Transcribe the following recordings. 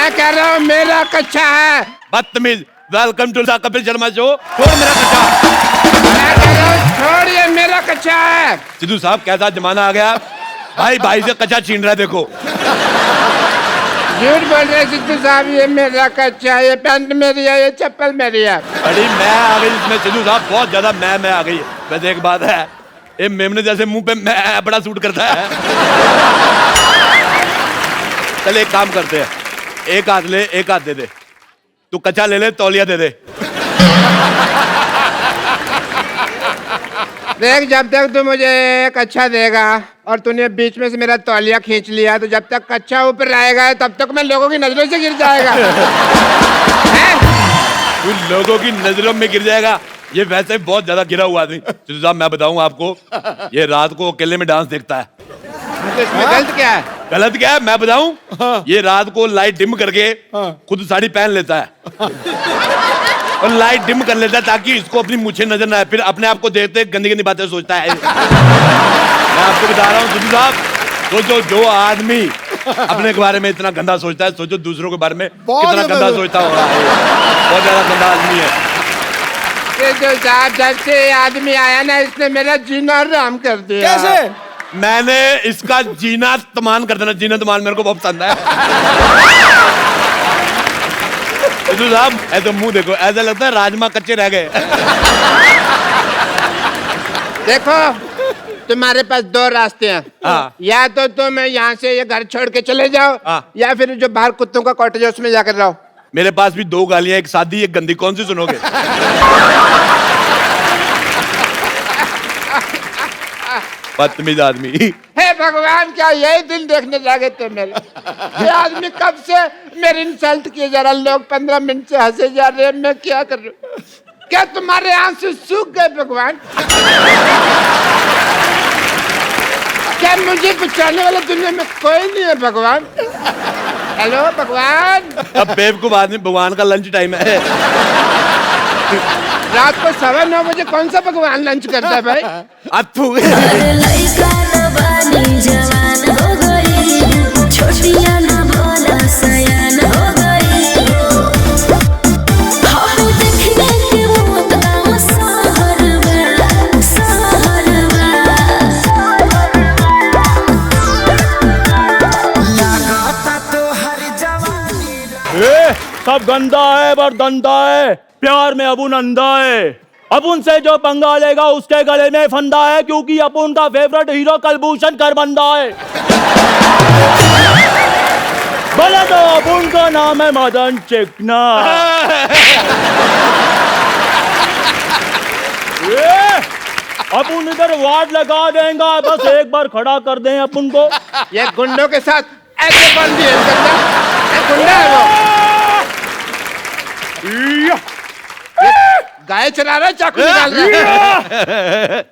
मैं कह रहा हूँ मेरा कच्चा है। बदतमीज। Welcome to the Kapil Sharma show. छोड़ मेरा कच्चा। मैं कह रहा हूँ छोड़िए, मेरा कच्चा है। सिद्धू साहब कैसा जमाना आ गया, भाई भाई से कच्चा छीन रहा है। देखो झूठ बोल रहे सिद्धू साहब, ये मेरा कच्चा है, ये पैंट मेरी है, ये चप्पल मेरी है। बड़ी मैं आ गई इसमें सिद्धू साहब, बहुत ज्यादा मैं आ गई। वैसे एक बात है, ये मेमने जैसे मुंह पे मैं बड़ा सूट करता है। चल एक काम करते हैं, एक हाथ ले एक हाथ दे दे। तू कच्चा ले ले, तौलिया दे दे। देख, जब तक तू मुझे एक अच्छा देगा और तूने बीच में से मेरा तौलिया खींच लिया, तो जब तक कच्चा ऊपर रहेगा तब तक मैं लोगों की नजरों से गिर जाएगा। तू लोगों की नजरों में गिर जाएगा। ये वैसे बहुत ज्यादा गिरा हुआ आदमी। सिद्धू साहब मैं बताऊं आपको, ये रात को अकेले में डांस देखता है। तो इसमें गलत क्या है? गलत क्या है मैं बताऊं? ये रात को लाइट डिम करके खुद साड़ी पहन लेता है और लाइट डिम कर लेता है ताकि इसको अपनी मूछें नजर ना आए। फिर अपने आप को देखते गंदी गंदी बातें सोचता है। मैं आपको बता रहा हूँ सिद्धू साहब, सोचो जो आदमी अपने के बारे में इतना गंदा सोचता है, सोचो दूसरों के बारे में कितना गंदा सोचता होगा। बहुत ज्यादा गंदा आदमी है। सिद्धू साहब, जब से आदमी आया ना, इसने मेरा जीना हराम कर दिया। कैसे? मैंने इसका जीना तमान कर देना, जीना तमान मेरे को बहुत पसंद है। सिद्धू साहब ऐसे मुंह देखो, ऐसा लगता है राजमा कच्चे रह गए। देखो, तुम्हारे पास दो रास्ते हैं। हाँ। या तो तुम यहाँ से ये घर छोड़ के चले जाओ, हाँ। या फिर जो बाहर कुत्तों का कॉटेज है उसमें जाकर रहो। मेरे पास भी दो गालियां, एक सादी एक गंदी, कौन सी सुनोगे? बदतमीज आदमी। हे भगवान, क्या यही दिन देखने जागे थे मेरे? ये आदमी कब से मेरी इंसल्ट किए जा रहा, लोग 15 मिनट से हंसे जा रहे हैं, मैं क्या कर रहा हूँ? क्या तुम्हारे आंसू सूख गए भगवान? क्या मुझे बचाने वाला दुनिया में कोई नहीं है भगवान? हेलो भगवान। अब बेवकूफ आदमी, भगवान का लंच टाइम है। रात को 9:15 बजे कौन सा भगवान लंच करता है भाई? अथू। सब गंदा है पर धंधा है, प्यार में अपुन अंधा है। अपुन से जो पंगा लेगा उसके गले में फंदा है, क्योंकि अपुन का फेवरेट हीरो कलभूषण करबंदा है। बोले तो अपुन का नाम है मदन चिकना। अपुन इधर वार्ड लगा देंगे, बस एक बार खड़ा कर दें अपुन को। ये गुंडों के साथ ऐसे बन दिए गुंडा है वो। गाय चला रहा है, चाकू निकाल रहा है।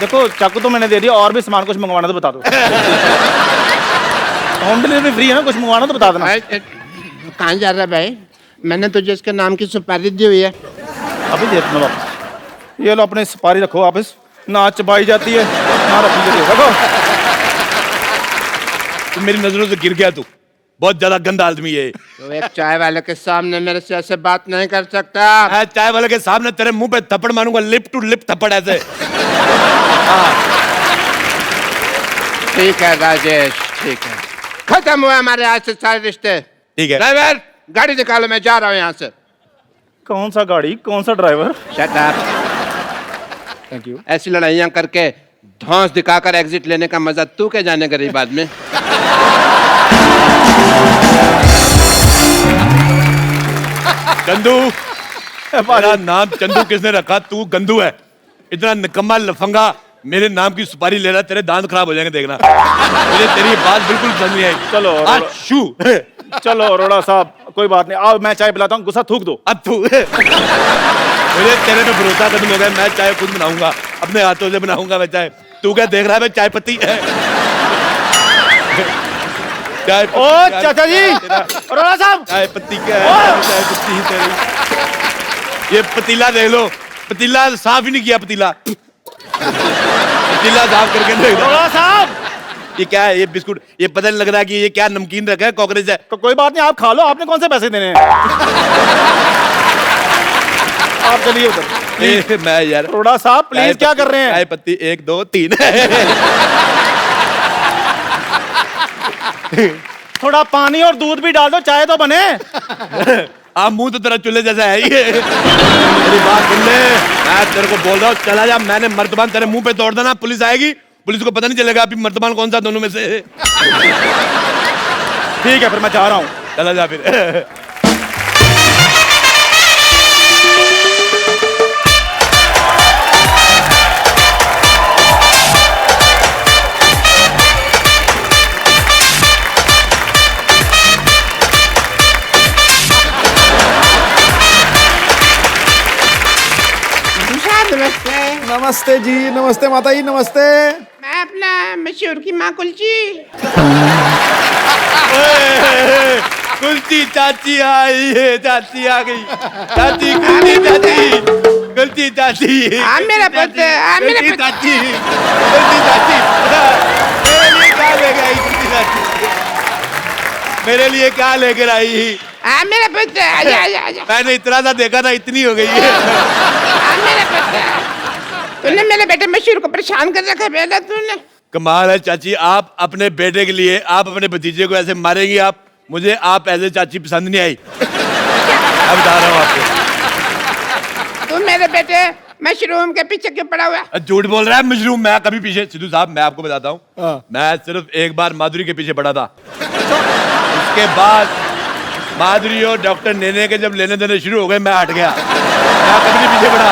देखो, चाकू तो मैंने दे दिया, और भी सामान कुछ मंगवाना तो बता दो। होम डिलीवरी फ्री है ना, कुछ मंगवाना तो बता देना। कहाँ जा रहा है भाई? मैंने तुझे इसके नाम की सुपारी दी हुई है। अभी दे देना वापस। ये लो, अपने सुपारी रखो वापस। ना चबाई जाती है ना रखी जाती है। रखो। तू मेरी नजरों से गिर गया। तू बहुत ज्यादा गंदा आदमी है। तो एक चाय वाले के सामने मेरे से ऐसे बात नहीं कर सकता। मैं चाय वाले के सामने तेरे मुंह पे थप्पड़ मारूंगा, लिप टू लिप थप्पड़ ऐसे। ठीक है राजेश, ठीक है, खत्म हुआ हमारे आज से सारे रिश्ते। ठीक है। ड्राइवर, गाड़ी निकालो, मैं जा रहा हूँ यहाँ से। कौन सा गाड़ी, कौन सा driver? Shut up. Thank you. ऐसी लड़ाइयाँ करके धौंस दिखाकर एग्जिट लेने का मजा तू क्या जाने गरीब आदमी। चंदू, मेरा नाम चंदू किसने रखा? तू गंदू है। इतना निकम्मा लफंगा मेरे नाम की सुपारी ले रहा, तेरे दांत खराब हो जाएंगे देखना। मुझे तेरी बात बिल्कुल समझ नहीं आई। चलो शू। चलो अरोड़ा साहब, कोई बात नहीं, आओ मैं चाय पिलाता हूँ, गुस्सा थूक दो। अथू। मुझे तेरे पे भरोसा खत्म हो गया। मैं चाय खुद बनाऊंगा, अपने हाथों से बनाऊंगा मैं चाय। तू क्या देख रहा है? मैं चाय पत्ती है। चाय ओ चाचा जी, अरोड़ा साहब, चाय पत्ती क्या है? चाय पत्ती तेरी। ये पतीला देख लो, पतीला साफ ही नहीं किया। पतीला साफ करके देख लो। अरोड़ा साहब, ये क्या है? ये बिस्कुट, ये पता नहीं लग रहा कि ये क्या नमकीन रखा है, कॉकरोच है। तो कोई बात नहीं, आप खा लो, आपने कौन से पैसे देने हैं? आप चलिए उधर। मैं यार अरोड़ा साहब प्लीज क्या कर रहे हैं? चाय पत्ती 1 2 3। थोड़ा पानी और दूध भी डाल दो, चाय तो बने। आप मुंह तो तेरा चूल्हे जैसा है ये। मेरी बात सुन ले, मैं तेरे को बोल रहा हूँ चला जा। मैंने मर्तबान तेरे मुंह पे तोड़ देना, पुलिस आएगी, पुलिस को पता नहीं चलेगा अभी मर्तबान कौन सा दोनों में से। ठीक है फिर मैं जा रहा हूँ। चला जा फिर। नमस्ते जी, नमस्ते माता जी, नमस्ते। मैं अपना मशहूर की माँ कुलची। कुल्ची चाची आई है, चाची आ गई। चाची कुल्ची चाची, कुल्ची चाची। हाँ मेरा पुत्र, हाँ मेरा कुल्ची पुत्र। चाची, कुल्ची चाची। मेरे लिए क्या लेकर आई कुल्ची चाची? मेरे लिए क्या लेकर आई? हाँ मेरा पुत्र, आजा आजा आजा। मैंने इतना सा देखा था, इतनी हो गई है। हाँ मेरा पुत्र, तूने मेरे बेटे मशहूर को परेशान कर रखा है पहले तूने। कमाल है चाची, आप अपने बेटे के लिए, आप अपने भतीजे को ऐसे मारेंगी? आप मुझे, आप ऐसे चाची पसंद नहीं आई। अब बता रहा हूँ आपको। तू मेरे बेटे मशरूम के पीछे क्यों पड़ा हुआ है? झूठ बोल रहा है मशरूम, मैं कभी पीछे, सिद्धू साहब मैं आपको बताता हूँ, मैं सिर्फ एक बार माधुरी के पीछे पड़ा था। उसके बाद माधुरी और डॉक्टर नेने के जब लेने देने शुरू हो गए, मैं हट गया, मैं कभी नहीं पीछे पड़ा।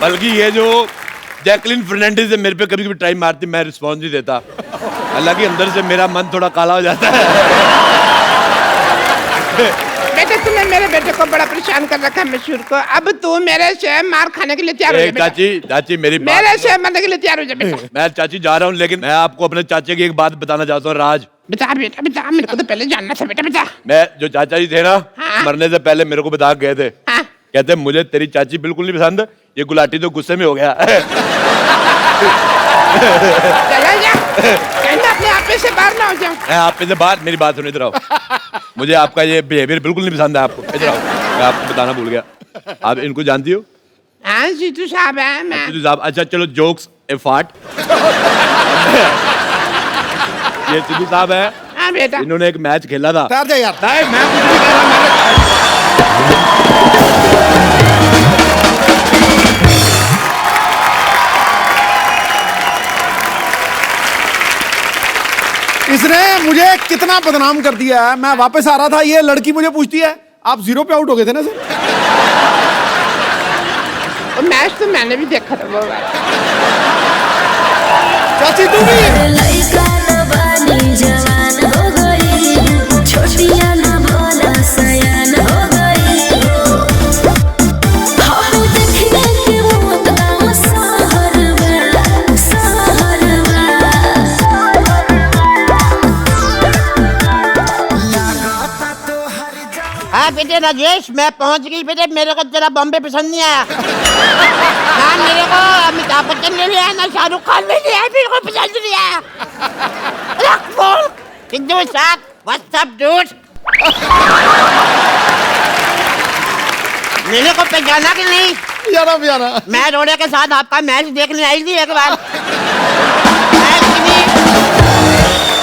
बल्कि ये जो जैकलिन फर्नांडिस है, मेरे पे कभी कभी ट्राई मारती, मैं रिस्पॉन्स नहीं देता। हालांकि अंदर से मेरा मन थोड़ा काला हो जाता है। बेटे तूने मेरे बेटे को बड़ा परेशान कर रखा है मशहूर को। अब तू मेरे से मार खाने के लिए तैयार हो जा बेटा। चाची, चाची मेरी बात, मेरे से मरने के लिए तैयार हो जा बेटा। मैं चाची जा रहा हूँ, लेकिन मैं आपको अपने चाचे की एक बात बताना चाहता हूँ। राज, बता बेटा बता, मेरे को तो पहले जानना था बेटा, बता। मैं जो चाचा जी थे ना, हाँ। मरने से पहले मेरे को बता गए थे। हाँ। कहते मुझे तेरी चाची बिल्कुल नहीं पसंद, ये गुलाटी तो गुस्से में हो गया। चला जा, कहीं मैं अपने आप से बाहर ना हो जाऊं। मैं आप पे से बात, मेरी बात सुन, इधर आओ। मुझे आपका ये बिहेवियर बिल्कुल नहीं पसंद है आपको, इधर आओ। मैं आपको बताना भूल गया, आप इनको जानती हो? हाँ सिद्धू साहब है मैं। सिद्धू साहब, अच्छा चलो जोक्स ए फाट। ये सिद्धू साहब है, हाँ बेटा। इन्होंने एक मैच खेला था। ठहर जा यार। नहीं मैं कुछ नहीं कह रहा, इसने मुझे कितना बदनाम कर दिया है। मैं वापस आ रहा था, ये लड़की मुझे पूछती है आप 0 पे आउट हो गए थे ना सर? वो मैच तो मैंने भी देखा था वो वाला। चाची तू भी लइका न बानी जवान हो गई, छोटिया न भोला सयान हो गई। हम देखने के मोतना सहरवा, सहरवा। हाँ बेटे राजेश, मैं पहुंच गई बेटे। मेरे को तेरा बॉम्बे पसंद नहीं आया। हाँ मेरे को अमिताभ बच्चन ने लिया ना शाहरुख खान ने लिया, मेरे को पसंद नहीं आया। सिद्धू साहब, व्हाट्स अप डूड? मेरे को पहचाना कि नहीं? यारा प्यारा। मैं रोड़े के साथ आपका मैच देखने आई थी एक बार।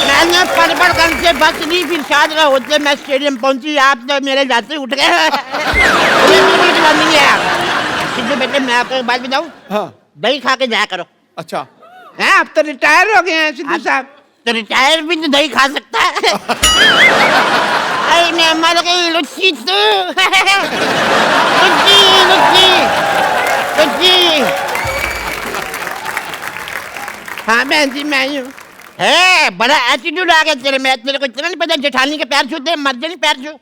मैंने पड़बड़गंज से बस ली, फिर शाहजहाँ होते मैं स्टेडियम पहुंची, आप तो मेरे जाते उठ गए। मुझे बिल्कुल पसंद नहीं आया। सिद्धू बेटे मैं आपको एक बात बताऊं, हाँ दही खा के जाया करो। अच्छा। हैं आप तो रिटायर हो गए हैं सिद्धू साहब। तो रिटायर भी तो दही खा सकता है। अरे मैं मर गई लुच्ची तू। लुच्ची लुच्ची लुच्ची। हाँ बहन जी मैं ही हूँ। है बड़ा एटीट्यूड आ गया तेरे में। तेरे को इतना नहीं पता जेठानी के पैर छूते हैं, मर्दे नहीं पैर छू।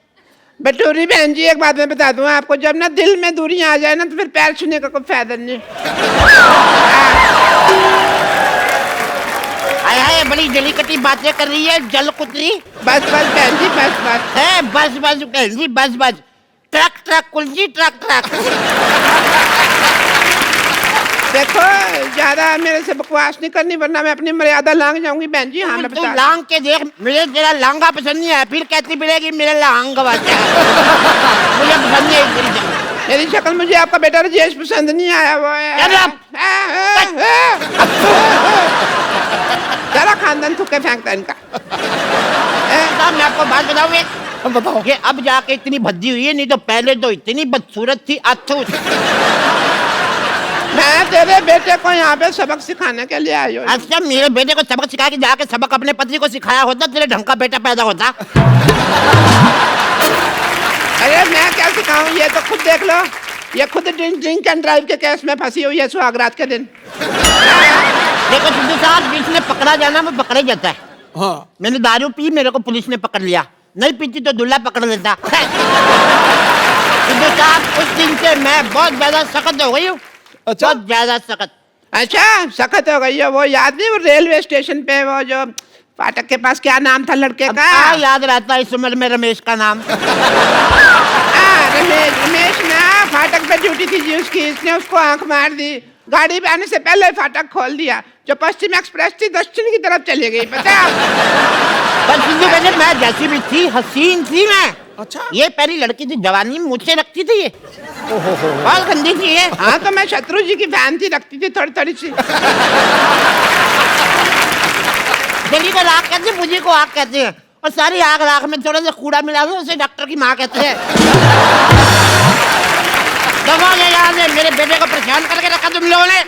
बटूरी बहन जी एक बात मैं बता दूं आपको, जब ना दिल में दूरियां आ जाए ना तो फिर पैर छूने का कोई फायदा नहीं। हाय हाय बड़ी जली कटी बातें कर रही है जल कुतरी। बस बस बहन जी बस बस है, बस बस बहन जी बस बस। ट्रक ट्रक कुलजी ट्रक ट्रक। देखो ज्यादा मेरे से बकवास नहीं करनी वरना मैं अपनी मर्यादा लांग जाऊंगी बहन जी। हाँ मैं तू बता लांग के देख, मुझे तेरा लांगा पसंद नहीं है, फिर कहती मिलेगी मेरा लांग वाचा मुझे पसंद नहीं है तेरी शक्ल। मेरी शक्ल मुझे आपका बेटा राजेश पसंद नहीं आया वो सारा खानदान थुक्के फेंकता है इनका। मैं आपको बात बताऊं एक, बताओ। ये अब जाके इतनी भद्दी हुई है, नहीं तो पहले तो इतनी बदसूरत थी। अथूस मैं तेरे बेटे को यहाँ पे सबक सिखाने के लिए आई हूँ। अच्छा, मेरे बेटे को सबक सिखा के जाके सबक अपने पति को सिखाया होता, तेरे ढंग का बेटा पैदा होता। अरे मैं क्या सिखाऊं, ये तो खुद देख लो, ये खुद ड्रिंक एंड ड्राइव के केस में फंसी हुई है सुहागरात के दिन। देखो सिद्धू साहब, जिसने पकड़ा जाना वो पकड़े जाता है। हाँ मैंने दारू पी, मेरे को पुलिस ने पकड़ लिया, नहीं पीती तो दूल्हा पकड़ लेता। सिद्धू साहब, उस दिन से मैं बहुत ज्यादा सख्त हो गई हूँ। अच्छा। बहुत ज्यादा सख्त। अच्छा सख्त हो गई है। वो याद नहीं, वो रेलवे स्टेशन पे वो जो फाटक के पास क्या नाम था लड़के का? याद रहता है इस उम्र में रमेश का नाम। रमेश ना, फाटक पे ड्यूटी थी जी उसकी, इसने उसको आंख मार दी, गाड़ी पे आने से पहले फाटक खोल दिया। जो पश्चिम एक्सप्रेस थी दक्षिण की तरफ चली गई, पता है आपको? पर सिद्धू बेटे, मैं जैसी भी थी हसीन थी मैं। अच्छा। ये पहली लड़की थी, जवानी में मुझसे रखती थी ये, बहुत गंदी थी ये। हाँ तो मैं शत्रु जी की फैन थी, रखती थी थोड़ी थोड़ी सी। दिल्ली को राख कहते हैं, मुझे को आग कहते हैं, और सारी आग राख में थोड़ा सा कूड़ा मिला दो, उसे डॉक्टर की माँ कहते हैं। दबा ले यार, मेरे बेटे को परेशान करके रखा तुम लोगों ने।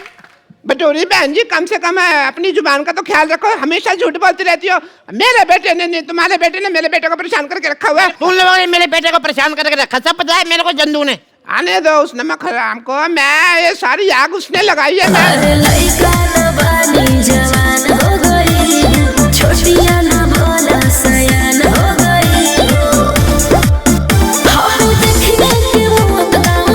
बटोरी बहन जी, कम से कम अपनी जुबान का तो ख्याल रखो, हमेशा झूठ बोलती रहती हो। मेरे बेटे ने नहीं, तुम्हारे बेटे ने मेरे बेटे को परेशान करके रखा हुआ है। तुम लोगों ने मेरे बेटे को परेशान करके रखा, सब पता है मेरे को जंदू ने। आने दो उस नमक हराम को, मैं ये सारी आग उसने लगाई है। मैं अरे लइका न बानी जवान हो गई, छोटिया न भोला सयान हो गई। हाय देखने के वो गाँव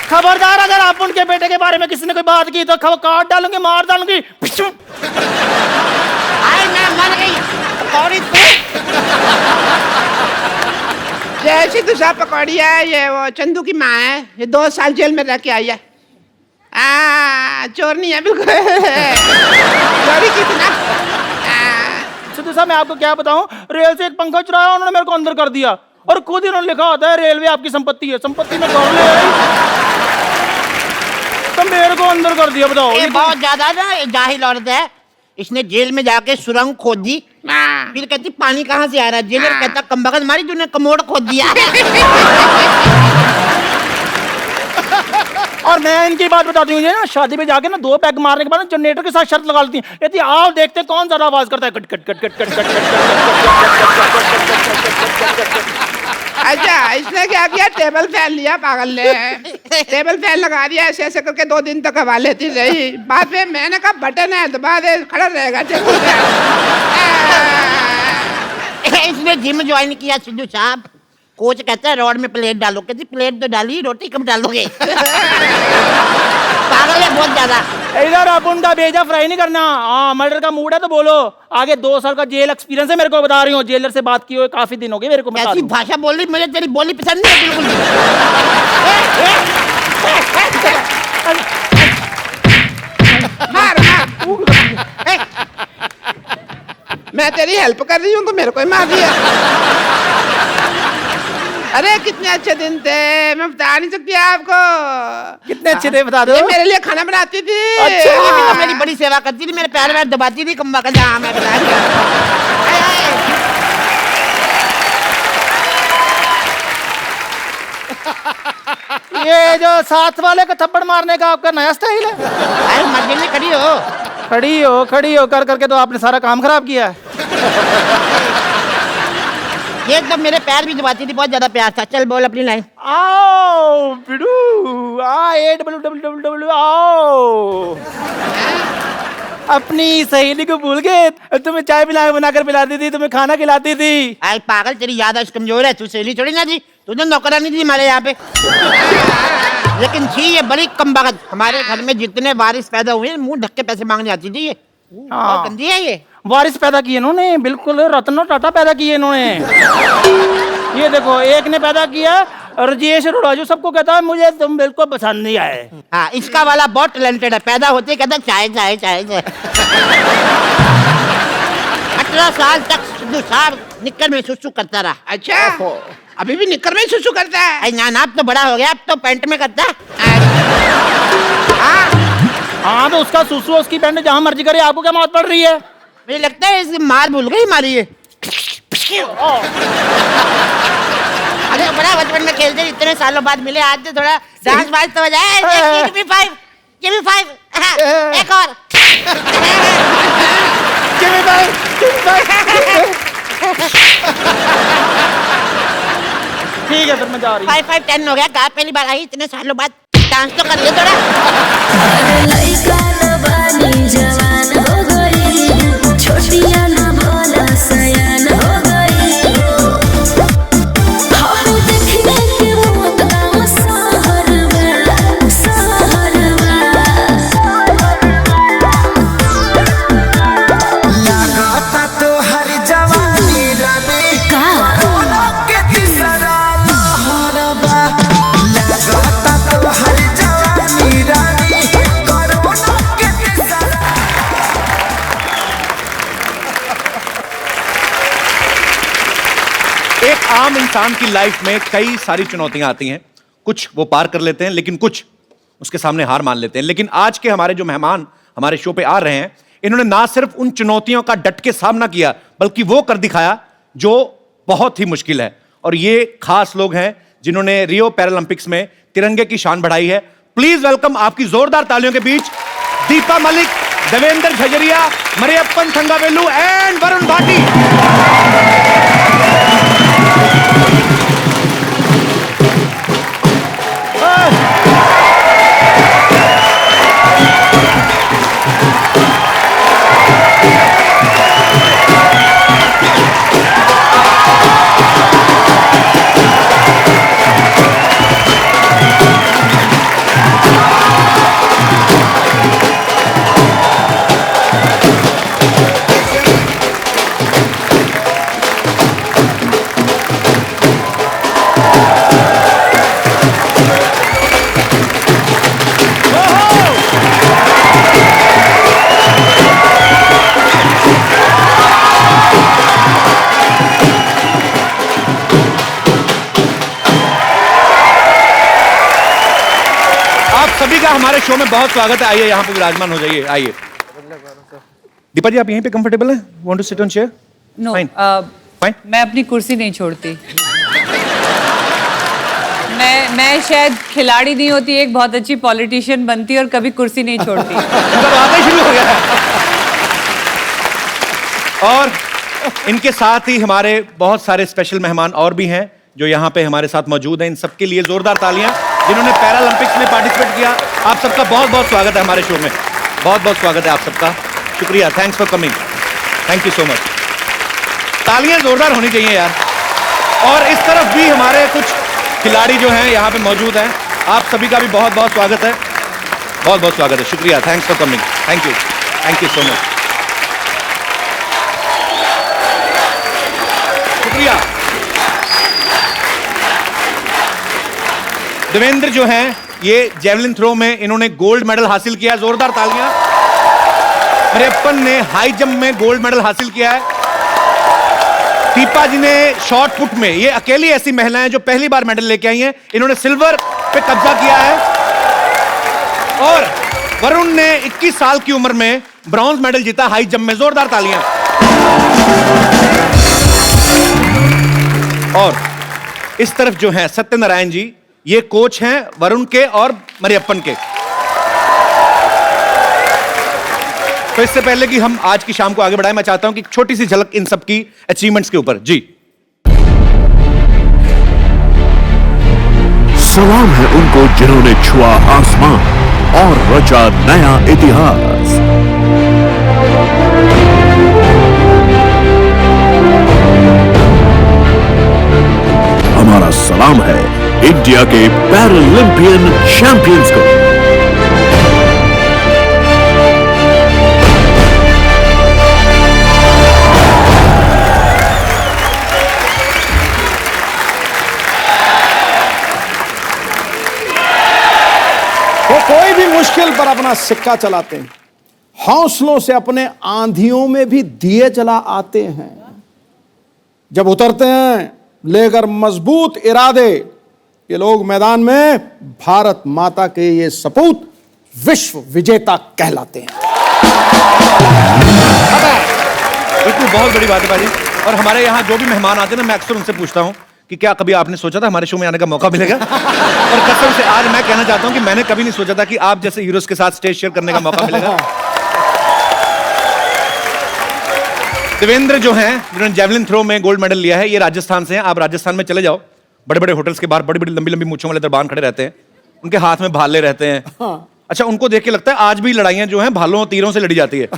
खबरदार, अगर आप उनके बेटे के बारे में किसी ने कोई बात की तो काट डालूंगी, मार डालूंगी। आए मैं मर गई, कौड़ी तू। जैसी दूसरा पकौड़ी है, ये वो चंदू की माँ है, ये 2 साल जेल में रह के आई है। चोर नहीं है बिल्कुल, चोरी की थी ना। सिद्धू साहब, मैं आपको क्या बताऊं, रेल से एक पंखा चुराया, उन्होंने मेरे को अंदर कर दिया, और खुद ही उन्होंने लिखा होता है रेलवे आपकी संपत्ति है, संपत्ति में कर ले तो मेरे को अंदर कर दिया। बताओ, ये बहुत ज्यादा ना ये जाहिल औरत है, इसने जेल में जाके सुरंग खोद दी, फिर कहती पानी कहाँ से आ रहा है, जेलर कहता कमबख्त मारी तूने कमोड खोद दिया। और मैं इनकी बात बताती हूँ, ना शादी में जाके ना 2 पैग मारने के बाद जनरेटर के साथ शर्त लगा लेती है, कहती आओ देखते कौन ज्यादा आवाज करता है, cut cut cut cut cut cut cut. अच्छा, इसने क्या किया, टेबल फैन लिया पागल ने, टेबल फैन लगा दिया, ऐसे ऐसे करके 2 दिन तक हवा लेती रही। बाद में मैंने कहा बटन है दबा दे, खड़ा रहेगा टेबल फैन। इसने जिम ज्वाइन किया सिद्धू साहब, कोच कहता है रोड में प्लेट डालो, कहती प्लेट तो डाली, रोटी कब डालोगे। पागल है बहुत ज्यादा। इधर आप उनका भेजा फ्राई नहीं करना। हाँ, मर्डर का मूड है तो बोलो। आगे 2 साल का जेल एक्सपीरियंस है, मेरे को बता रही हूँ, जेलर से बात की हुई काफी दिन हो गए मेरे को। ऐसी भाषा बोल रही, मुझे तेरी बोली पसंद नहीं है बिल्कुल। मार मार, मैं तेरी हेल्प कर रही हूँ तो मेरे को ही मार दिया। अरे कितने अच्छे दिन थे, मैं बता नहीं सकती आपको। कितने अच्छे थे बता दो। ये मेरे लिए खाना बनाती थी। अच्छा, ये भी तो मेरी बड़ी सेवा करती थी, मेरे पैर में दबाती थी कम्बा का। हाँ मैं बता रही हूँ। ये जो साथ वाले को थप्पड़ मारने का आपका नया स्टाइल है। अरे मर्जी में खड़ी हो, खड़ी हो कर करके तो आपने सारा काम खराब किया है। ये तो मेरे पैर भी दबाती थी, बहुत ज्यादा प्यार था। चल बोल अपनी लाइन। आओ बिडू, AWWW आओ। अपनी सहेली को भूल गए, तुम्हें चाय बनाकर पिलाती थी, तुम्हें खाना खिलाती थी। आई पागल, तेरी याददाश्त कमजोर है, तू सहेली थोड़ी ना थी, तू तो नौकरानी थी हमारे यहाँ पे। लेकिन थी ये बड़ी कमबख्त, हमारे घर में जितने वारिस पैदा हुए मुंह ढक के पैसे मांगने आती थी ये। बहुत गंदी है ये। वारिस पैदा किए इन्होंने, बिल्कुल रत्न टाटा पैदा किए इन्होंने। ये देखो, एक ने पैदा किया राजेश राजू सबको कहता है मुझे तुम बिल्कुल पसंद नहीं आए। हाँ, इसका वाला बहुत टैलेंटेड है, पैदा होते ही कहता चाय चाय चाय चाय। 18 साल तक सिद्धू साहब निक्कर में सुसु करता रहा। अच्छा, अभी भी निक्कर में सुसु करता है? अरे ना अब तो बड़ा हो गया, अब तो पैंट में करता है। हाँ, तो उसका सुसु उसकी पैंट जहाँ मर्जी करे, आपको क्या मौत पड़ रही है? मुझे लगता है इसकी मार भूल गई हमारी ये। अरे बड़ा बचपन में खेलते, इतने सालों बाद मिले, आज तो थोड़ा डांस बाज तो बजाए। Give me five, give me five, एक और। Give me five, give me five। ठीक है फिर मैं जा रही हूँ। 5 5 10 हो गया, कहा पहली बार आई इतने सालों बाद, डांस तो कर ले थोड़ा। लइका न बानी जवान हो गई, छोटिया न भोला सयान हो गई। हम देखने के मौत गाँव शहर में, शहर में। लगाता तो हर जवानी रानी का के तीसरा लहरबा। लगाता तो हर जवानी रानी कोरोना के तीसरा। एक आम इंसान की लाइफ में कई सारी चुनौतियां आती हैं, कुछ वो पार कर लेते हैं, लेकिन कुछ उसके सामने हार मान लेते हैं। लेकिन आज के हमारे जो मेहमान हमारे शो पे आ रहे हैं, इन्होंने ना सिर्फ उन चुनौतियों का डट के सामना किया, बल्कि वो कर दिखाया जो बहुत ही मुश्किल है। और ये खास लोग हैं जिन्होंने रियो पैरालंपिक्स में तिरंगे की शान बढ़ाई है। प्लीज वेलकम आपकी जोरदार तालियों के बीच दीपा मलिक, देवेंद्र झजरिया, मरियप्पन थंगावेलु एंड वरुण भाटी। सभी का हमारे शो में बहुत स्वागत है। आइए यहाँ पे विराजमान हो जाइए, आइए। दीपा जी आप यहीं पे कंफर्टेबल हैं? Want to sit on chair? No, fine. मैं अपनी कुर्सी नहीं छोड़ती। मैं शायद खिलाड़ी नहीं होती, एक बहुत अच्छी पॉलिटिशियन बनती और कभी कुर्सी नहीं छोड़ती। मतलब आते शुरू हो गया है। और इनके साथ ही हमारे बहुत सारे स्पेशल मेहमान और भी हैं जो यहाँ पे हमारे साथ मौजूद हैं। इन सबके लिए जोरदार तालियां, जिन्होंने पैरालंपिक्स में पार्टिसिपेट किया। आप सबका बहुत बहुत स्वागत है हमारे शो में, बहुत बहुत स्वागत है आप सबका। शुक्रिया, thanks for coming, thank you so much. तालियां जोरदार होनी चाहिए यार। और इस तरफ भी हमारे कुछ खिलाड़ी जो हैं यहाँ पे मौजूद हैं। आप सभी का भी बहुत बहुत स्वागत है, बहुत बहुत स्वागत है। शुक्रिया, thanks for coming, thank you so much. शुक्रिया। देवेंद्र जो हैं ये जेवलिन थ्रो में इन्होंने गोल्ड मेडल हासिल किया, जोरदार तालियां। मरियप्पन ने हाई जंप में गोल्ड मेडल हासिल किया है। दीपा जी ने शॉर्ट पुट में, ये अकेली ऐसी महिला हैं जो पहली बार मेडल लेके आई हैं, इन्होंने सिल्वर पे कब्जा किया है। और वरुण ने 21 साल की उम्र में ब्रॉन्ज मेडल जीता हाई जंप में, जोरदार तालियां। और इस तरफ जो है सत्यनारायण जी, ये कोच हैं वरुण के और मरियप्पन के। तो इससे पहले कि हम आज की शाम को आगे बढ़ाएं, मैं चाहता हूं कि छोटी सी झलक इन सब की अचीवमेंट्स के ऊपर। जी, सलाम है उनको जिन्होंने छुआ आसमान और रचा नया इतिहास। हमारा सलाम है इंडिया के पैरालंपियन चैंपियंस को। मुश्किल पर अपना सिक्का चलाते हैं, हौसलों से अपने आंधियों में भी दिए जला आते हैं। जब उतरते हैं लेकर मजबूत इरादे, ये लोग मैदान में भारत माता के ये सपूत विश्व विजेता कहलाते हैं। बिल्कुल, बहुत बड़ी बात है भाजी। और हमारे यहाँ जो भी मेहमान आते हैं ना, मैं अक्सर उनसे पूछता हूँ कि क्या कभी आपने सोचा था हमारे शो में आने का मौका मिलेगा? और कसम से आज मैं कहना चाहता हूँ कि मैंने कभी नहीं सोचा था कि आप जैसे हीरोज के साथ स्टेज शेयर करने का मौका मिलेगा। देवेंद्र जो हैं, जिन्होंने जेवलिन थ्रो में गोल्ड मेडल लिया है, ये राजस्थान से हैं। आप राजस्थान में चले जाओ, बड़े बड़े होटल्स के बाहर बड़ी बड़ी लंबी लंबी मूंछों वाले दरबान खड़े रहते हैं, उनके हाथ में भाले रहते हैं। अच्छा, उनको देख के लगता है आज भी लड़ाइयां जो हैं भालों तीरों से लड़ी जाती है।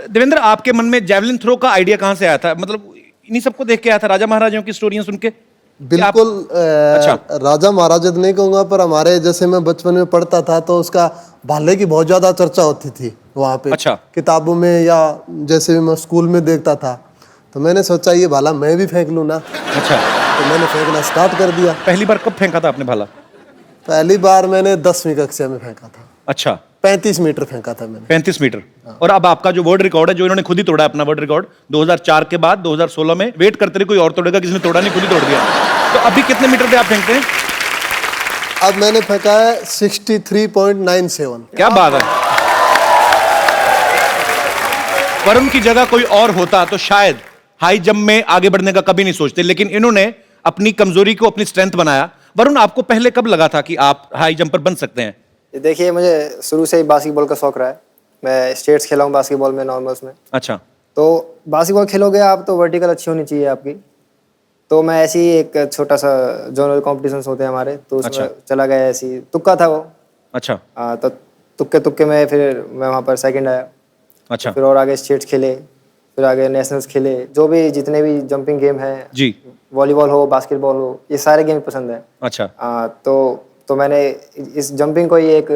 देवेंद्र, आपके मन में जेवलिन थ्रो का आइडिया कहां से आया था? मतलब इन्हीं सबको देख के आया था, राजा महाराजाओं की स्टोरियां सुन के? बिल्कुल। अच्छा। राजा महाराजा तो नहीं कहूंगा, पर हमारे जैसे मैं बचपन में पढ़ता था तो उसका भाले की बहुत ज्यादा चर्चा होती थी वहाँ पे। अच्छा। किताबों में या जैसे भी मैं स्कूल में देखता था, तो मैंने सोचा ये भाला मैं भी फेंक लूँ ना। अच्छा। तो मैंने फेंकना स्टार्ट कर दिया। पहली बार कब फेंका था आपने भाला? पहली बार मैंने 10वीं कक्षा में फेंका था। अच्छा। 35 मीटर फेंका था मैंने। 35 मीटर। और अब आपका जो वर्ल्ड रिकॉर्ड है, जो इन्होंने खुद ही तोड़ा अपना वर्ल्ड रिकॉर्ड 2004 के बाद 2016 में, वेट करते रहे कोई और तोड़ेगा, किसी ने तोड़ा नहीं, खुद ही तोड़ दिया। तो अभी कितने मीटर पे आप फेंकते हैं? अब मैंने फेंका है 63.97। क्या बात है। वरुण की जगह कोई और होता तो शायद हाई जंप में आगे बढ़ने का कभी नहीं सोचते, लेकिन इन्होंने अपनी कमजोरी को अपनी स्ट्रेंथ बनाया। वरुण, आपको पहले कब लगा था कि आप हाई जंपर बन सकते हैं? देखिए, मुझे शुरू से ही बास्केटबॉल का शौक रहा है। मैं स्टेट्स खेला हूँ बास्केटबॉल में, नॉर्मल्स में। अच्छा। तो बास्केटबॉल खेलोगे आप तो वर्टिकल अच्छी होनी चाहिए आपकी। तो मैं ऐसे ही एक छोटा सा जोनल कॉम्पिटिशन्स होते हैं हमारे, तो उसमें अच्छा। चला गया, ऐसी तुक्का था वो। अच्छा। तो तुक्के में फिर मैं वहाँ पर सेकंड आया। अच्छा। फिर और आगे स्टेट्स खेले, फिर आगे नेशनल्स खेले। जो भी जितने भी जंपिंग गेम हैं जी, वॉलीबॉल हो, बास्केटबॉल हो, ये सारे गेम पसंद है। अच्छा। तो मैंने इस जंपिंग को ही एक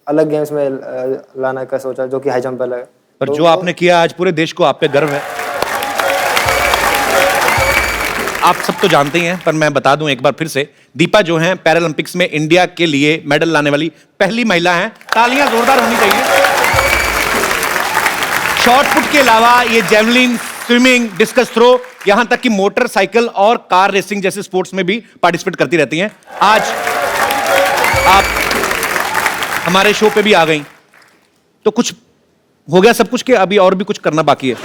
अलग गेम्स में लाना का सोचा, जो कि हाई जंप अलग है। पर जो आपने किया, आज पूरे देश को आप पे गर्व है। आप सब तो जानते ही हैं, पर मैं बता दूं एक बार फिर से, दीपा जो हैं पैरालंपिक्स में इंडिया के लिए मेडल लाने वाली पहली महिला हैं। तालियां जोरदार होनी चाहिए। शॉर्ट पुट के अलावा ये जेवलिन, स्विमिंग, डिस्कस थ्रो, यहां तक कि मोटरसाइकिल और कार रेसिंग जैसे स्पोर्ट्स में भी पार्टिसिपेट करती रहती हैं। आज आप हमारे शो पे भी आ गई, तो कुछ हो गया सब कुछ के अभी और भी कुछ करना बाकी है?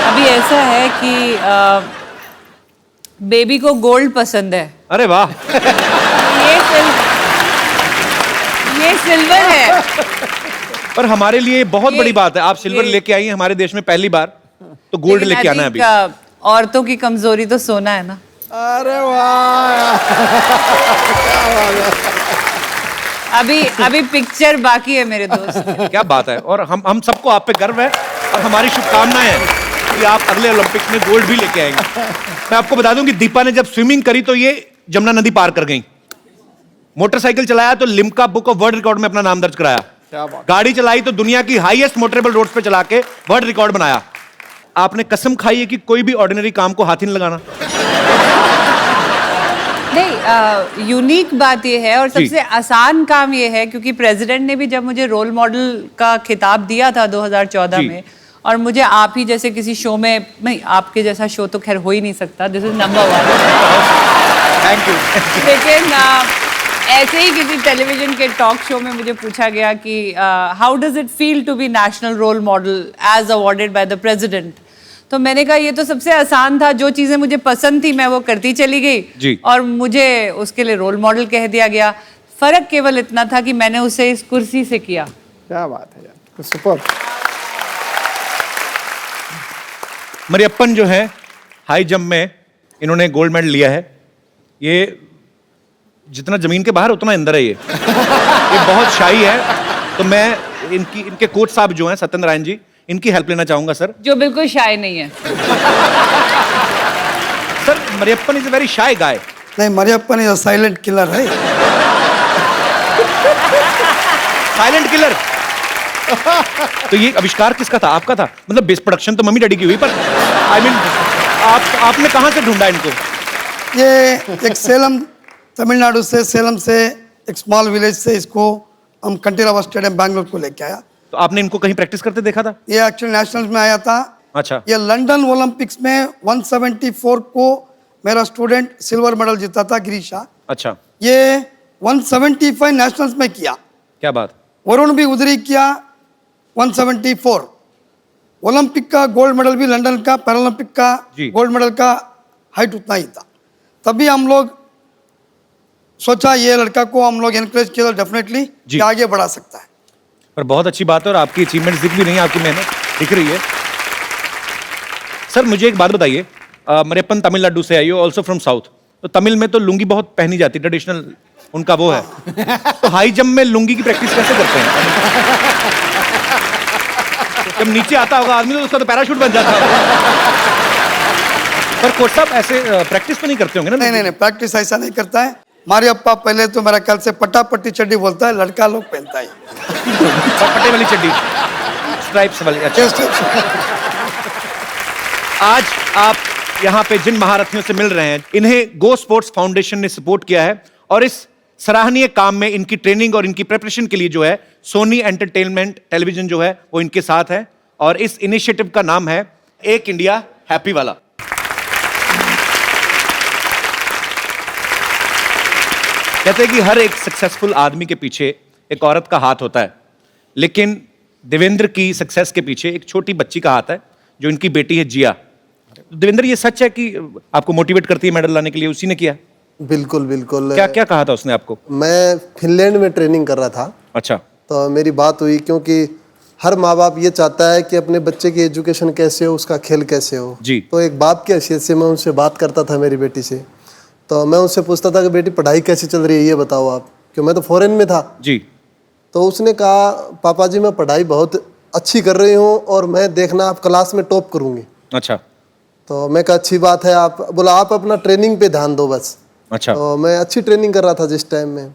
अभी ऐसा है कि बेबी को गोल्ड पसंद है। अरे वाह। ये सिल्वर है। पर हमारे लिए बहुत बड़ी बात है, आप सिल्वर लेके आई हैं हमारे देश में पहली बार, तो गोल्ड लेके आना है अभी। औरतों की कमजोरी तो सोना है ना। अरे वाह। अभी पिक्चर बाकी है मेरे दोस्त। क्या बात है। और हम सबको आप पे गर्व है और हमारी शुभकामनाएं हैं कि आप अगले ओलंपिक्स में गोल्ड भी लेके आएंगे। मैं आपको बता दूं कि दीपा ने जब स्विमिंग करी तो ये जमुना नदी पार कर गई। मोटरसाइकिल चलाया तो Limca book of world record में अपना नाम दर्ज कराया। गाड़ी चलाई तो दुनिया की हाईएस्ट मोटरेबल रोड्स पे चला के वर्ल्ड रिकॉर्ड बनाया। आपने कसम खाई है कि कोई भी ऑर्डिनरी काम को हाथ ही नहीं लगाना। नहीं, यूनिक बात ये है और सबसे आसान काम ये है, क्योंकि प्रेसिडेंट ने भी जब मुझे रोल मॉडल का खिताब दिया था 2014 में, और मुझे आप ही जैसे किसी शो में, नहीं आपके जैसा शो तो खैर हो ही नहीं सकता, this is number 1। Thank you. लेकिन ऐसे ही किसी टेलीविजन के टॉक शो में मुझे पूछा गया कि how does it feel to be national role model as awarded by the president. तो मैंने कहा ये तो सबसे आसान था, जो चीजें मुझे पसंद थी मैं वो करती चली गई और मुझे उसके लिए रोल मॉडल कह दिया गया। फर्क केवल इतना था कि मैंने उसे इस कुर्सी से किया। क्या बात है यार, सुपर। मरियप्पन जो है हाई जंप में इन्होंने गोल्ड मेडल लिया है। ये जितना जमीन के बाहर उतना अंदर है ये बहुत शाही है। तो मैं इनके कोच साहब जो हैं सत्येंद्र नारायण जी, इनकी हेल्प लेना चाहूंगा सर। जो बिल्कुल शाय नहीं है। Sir, Mariyappan is a very shy guy. नहीं, Mariyappan is a silent killer है। Silent killer. तो ये आविष्कार किसका था? आपका था? मतलब बेस प्रोडक्शन तो मम्मी डैडी की हुई, पर आई मीन आपने कहां से ढूंढा इनको? ये एक सेलम, तमिलनाडु से, सेलम से एक स्मॉल विलेज से इसको हम कंटीला स्टेडियम बैंगलोर को लेके आया। तो आपने इनको कहीं प्रैक्टिस करते देखा था? ये एक्चुअली नेशनल्स में आया था। अच्छा। ये लंदन ओलंपिक्स में 174 को मेरा स्टूडेंट सिल्वर मेडल जीता था, गिरीशा। अच्छा। ये 175 नेशनल्स में किया। क्या बात। वरुण भी उधर ही किया 174। ओलंपिक का गोल्ड मेडल भी लंदन का, पैरालंपिक का गोल्ड मेडल का हाइट उतना ही था। तभी हम लोग सोचा ये लड़का को हम लोग एनकरेज किया डेफिनेटली आगे बढ़ा सकता है। पर बहुत अच्छी बात है और आपकी अचीवमेंट्स दिख भी रही है, आपकी मेहनत दिख रही है। सर मुझे एक बात बताइए, मरियप्पन तमिलनाडु से आई हो, ऑल्सो फ्रॉम साउथ। तो तमिल में तो लुंगी बहुत पहनी जाती, ट्रेडिशनल उनका वो है। तो हाई जंप में लुंगी की प्रैक्टिस कैसे करते हैं? जब नीचे आता होगा आदमी तो उसका तो पैराशूट बन जाता होगा। पर कोच साहब ऐसे प्रैक्टिस तो नहीं करते होंगे ना? नहीं, प्रैक्टिस ऐसा नहीं करता है। मारियप्पा पहले तो मेरा ख्याल से पट्टी चड्डी बोलता है, लड़का लोग पहनता है पट्टे वाली चड्डी, स्ट्राइप्स वाली। अच्छा। आज आप यहाँ पे जिन महारथियों से मिल रहे हैं, इन्हें गो स्पोर्ट्स फाउंडेशन ने सपोर्ट किया है और इस सराहनीय काम में इनकी ट्रेनिंग और इनकी प्रिपरेशन के लिए जो है सोनी एंटरटेनमेंट टेलीविजन जो है वो इनके साथ है और इस इनिशिएटिव का नाम है एक इंडिया हैप्पी वाला। कहते हैं कि हर एक सक्सेसफुल आदमी के पीछे एक औरत का हाथ होता है, लेकिन देवेंद्र की सक्सेस के पीछे एक छोटी बच्ची का हाथ है जो इनकी बेटी है जिया। देवेंद्र ये सच है कि आपको मोटिवेट करती है मेडल लाने के लिए? उसी ने किया? बिल्कुल बिल्कुल। क्या क्या कहा था उसने आपको? मैं फिनलैंड में ट्रेनिंग कर रहा था। अच्छा। तो मेरी बात हुई, क्योंकि हर माँ बाप ये चाहता है कि अपने बच्चे की एजुकेशन कैसे हो, उसका खेल कैसे हो जी। तो एक बाप की हैसियत से मैं उनसे बात करता था मेरी बेटी से। तो मैं उससे पूछता था कि बेटी पढ़ाई कैसी चल रही है ये बताओ आप, क्यों मैं तो फॉरेन में था जी। तो उसने कहा पापा जी मैं पढ़ाई बहुत अच्छी कर रही हूँ और मैं देखना आप क्लास में टॉप करूँगी। अच्छा। तो मैं कहा अच्छी बात है। आप बोला आप अपना ट्रेनिंग पे ध्यान दो बस। अच्छा। तो मैं अच्छी ट्रेनिंग कर रहा था जिस टाइम में,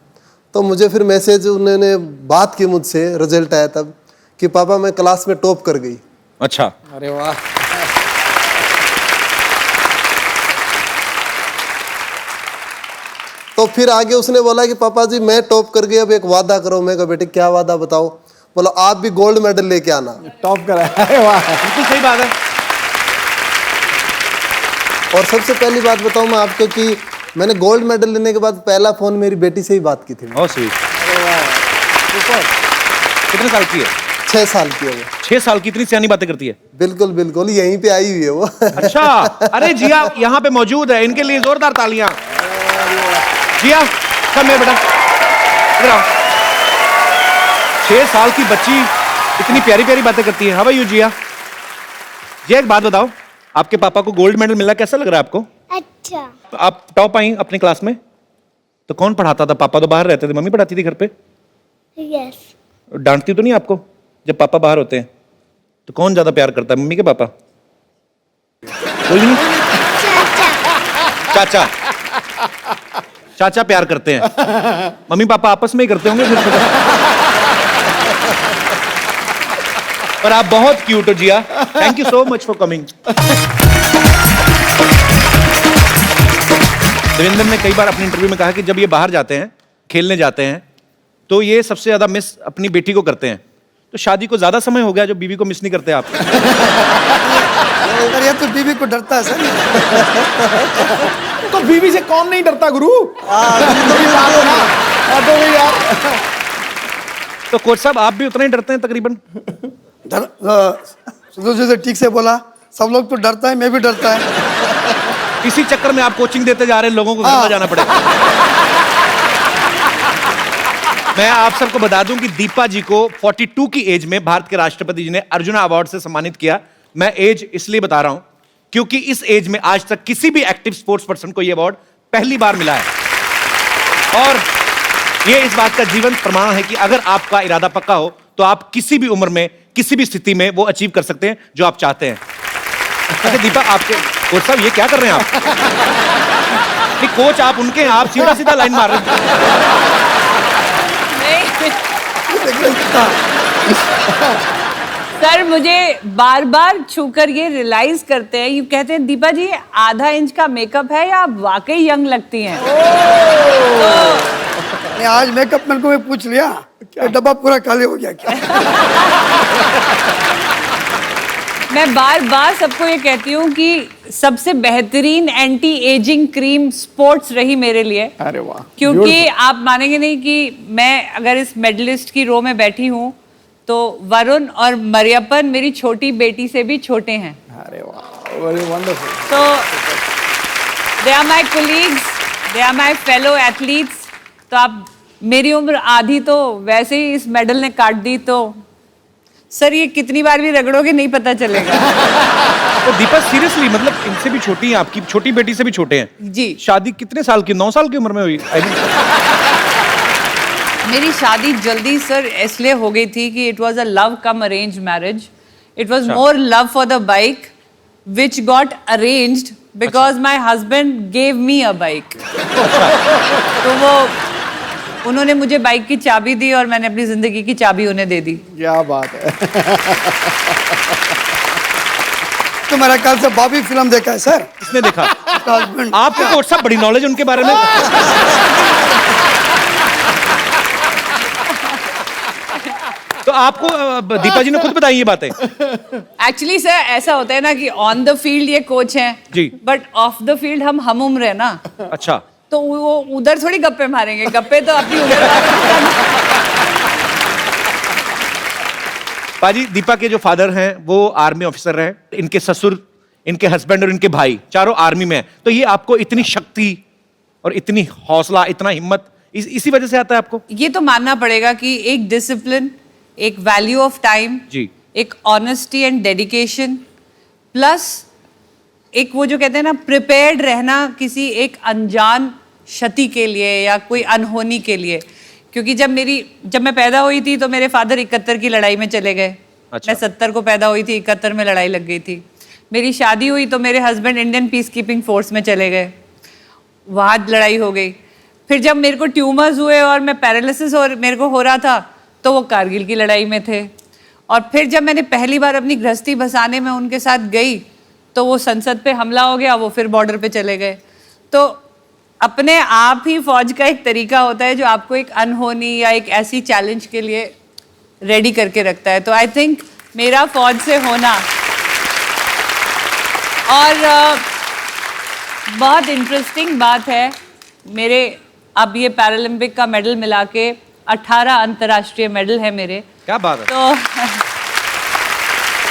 तो मुझे फिर मैसेज उन्होंने बात की मुझसे, रिजल्ट आया तब कि पापा मैं क्लास में टॉप कर गई। अच्छा। अरे वाह। तो फिर आगे उसने बोला कि पापा जी मैं टॉप कर गई, अब एक वादा करो। मैं कहा बेटे क्या वादा बताओ? बोला आप भी गोल्ड मेडल लेके आना। टॉप करा। अरे वाह, बिल्कुल सही बात है। और सबसे पहली बात बताऊं मैं आपको कि मैंने गोल्ड मेडल लेने के बाद पहला फोन मेरी बेटी से ही बात की थी। बहुत स्वीट। कितने साल की है? 6 साल की है वो। 6 साल की इतनी सियानी बातें करती है? बिल्कुल बिल्कुल, यहीं पे आई हुई है वो। अच्छा। अरे जिया यहाँ पे मौजूद है, इनके लिए जोरदार तालियां। जिया कम है बेटा, इधर आओ। 6 साल की बच्ची इतनी प्यारी प्यारी बातें करती है। हाउ आर यू जिया? जिया एक बात बताओ, आपके पापा को गोल्ड मेडल मिला, कैसा लग रहा है आपको? अच्छा। तो आप टॉप आई अपनी क्लास में, तो कौन पढ़ाता था? पापा तो बाहर रहते थे, मम्मी पढ़ाती थी घर पे? यस। डांटती तो नहीं आपको जब पापा बाहर होते हैं? तो कौन ज्यादा प्यार करता है, मम्मी के पापा? कोई नहीं। चाचा। चाचा प्यार करते हैं, मम्मी पापा आपस में ही करते होंगे फिर। पर आप बहुत क्यूट हो Jiya. Thank you so much for coming. Devendra ने कई बार अपने इंटरव्यू में कहा कि जब ये बाहर जाते हैं, खेलने जाते हैं, तो ये सबसे ज्यादा मिस अपनी बेटी को करते हैं। तो शादी को ज्यादा समय हो गया जो बीवी को मिस नहीं करते आप? ये तो बीवी को डरता है सर। तो बीवी से कौन नहीं डरता गुरु? तो कोच साहब आप भी उतना ही डरते हैं तकरीबन? जैसे ठीक से बोला, सब लोग तो डरता है, मैं भी डरता है। इसी चक्कर में आप कोचिंग देते जा रहे हैं, लोगों को घर में जाना पड़ेगा। मैं आप सबको बता दूं कि दीपा जी को 42 की एज में भारत के राष्ट्रपति जी ने अर्जुन अवार्ड से सम्मानित किया। मैं एज इसलिए बता रहा हूं क्योंकि इस एज में आज तक किसी भी एक्टिव स्पोर्ट्स पर्सन को यह अवार्ड पहली बार मिला है। और यह इस बात का जीवंत प्रमाण है कि अगर आपका इरादा पक्का हो तो आप किसी भी उम्र में, किसी भी स्थिति में वो अचीव कर सकते हैं जो आप चाहते हैं। अच्छा दीपा, आपके कोच साहब ये क्या कर रहे हैं आप? नहीं कोच आप उनके हैं, आप सीधा सीधा लाइन मार रहे हैं। सर मुझे बार बार छूकर ये रियलाइज करते हैं, ये कहते हैं दीपा जी आधा इंच का मेकअप है या आप वाकई यंग लगती हैं? आज मेकअप मैन को मैं पूछ लिया ये डब्बा पूरा खाली हो गया क्या? मैं बार बार सबको ये कहती हूँ कि सबसे बेहतरीन एंटी एजिंग क्रीम स्पोर्ट्स रही मेरे लिए। अरे वाह, क्योंकि आप मानेंगे नहीं कि मैं अगर इस मेडलिस्ट की रो में बैठी हूँ तो वरुण और मरियप्पन मेरी छोटी बेटी से भी छोटे हैं। अरे वाह, वेरी वंडरफुल। तो they are my colleagues, they are my fellow athletes. तो आप मेरी उम्र आधी तो वैसे ही इस मेडल ने काट दी, तो सर ये कितनी बार भी रगड़ोगे नहीं पता चलेगा। तो दीपा सीरियसली मतलब इनसे भी छोटी हैं, आपकी छोटी बेटी से भी छोटे हैं जी। शादी कितने साल की, 9 साल की उम्र में हुई? मेरी शादी जल्दी सर इसलिए हो गई थी कि it was a love come arrange marriage. It was more love for the bike which got arranged because my husband gave me a bike. तो वो उन्होंने मुझे बाइक की चाबी दी और मैंने अपनी जिंदगी की चाबी उन्हें दे दी। क्या बात है। तो मेरा ख्याल से बॉबी फिल्म देखा है सर? किसने देखा? हस्बैंड। आपको तो सब बड़ी नॉलेज उनके बारे में। तो आपको दीपा जी ने खुद बताई ये बातें? एक्चुअली सर ऐसा होता है ना कि ऑन द फील्ड ये कोच हैं जी, बट ऑफ द फील्ड हम उम्र है ना। अच्छा, तो वो उधर थोड़ी गप्पे मारेंगे, गप्पे तो अपनी उधर। पाजी दीपा के जो फादर हैं वो आर्मी ऑफिसर हैं, इनके ससुर, इनके हस्बैंड और इनके भाई चारों आर्मी में हैं। तो ये आपको इतनी शक्ति और इतनी हौसला, इतना हिम्मत इसी वजह से आता है आपको? ये तो मानना पड़ेगा कि एक डिसिप्लिन, एक वैल्यू ऑफ टाइम जी, एक ऑनेस्टी एंड डेडिकेशन, प्लस एक वो जो कहते हैं ना प्रिपेयर्ड रहना किसी एक अनजान क्षति के लिए या कोई अनहोनी के लिए। क्योंकि जब मैं पैदा हुई थी तो मेरे फादर 71 की लड़ाई में चले गए। अच्छा। मैं 70 को पैदा हुई थी, 71 में लड़ाई लग गई थी। मेरी शादी हुई तो मेरे husband Indian peace keeping force में चले गए, वहाँ लड़ाई हो गई। फिर जब मेरे को ट्यूमर्स हुए और मैं पैरालिसिस और मेरे को हो रहा था तो वो कारगिल की लड़ाई में थे। और फिर जब मैंने पहली बार अपनी गृहस्थी बसाने में उनके साथ गई तो वो संसद पे हमला हो गया, वो फिर बॉर्डर पे चले गए। तो अपने आप ही फौज का एक तरीका होता है जो आपको एक अनहोनी या एक ऐसी चैलेंज के लिए रेडी करके रखता है। तो आई थिंक मेरा फौज से होना, और बहुत इंटरेस्टिंग बात है, मेरे अब ये पैरालंपिक का मेडल मिला के 18 अंतर्राष्ट्रीय मेडल है मेरे। क्या बात है।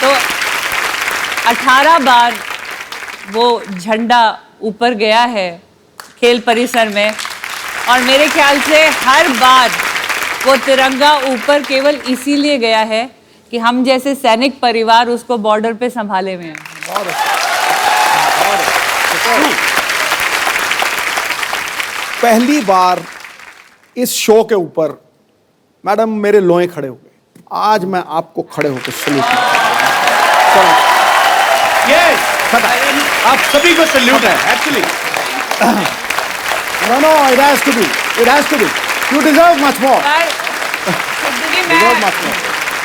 तो 18 बार वो झंडा ऊपर गया है खेल परिसर में, और मेरे ख्याल से हर बार वो तिरंगा ऊपर केवल इसीलिए गया है कि हम जैसे सैनिक परिवार उसको बॉर्डर पे संभाले हुए हैं। पहली बार इस शो के ऊपर मैडम मेरे लोए खड़े हो गए। आज मैं आपको खड़े होकर सल्यूट आप सभी को सल्यूट है actually. No, it has to be. It has to be. You deserve much more.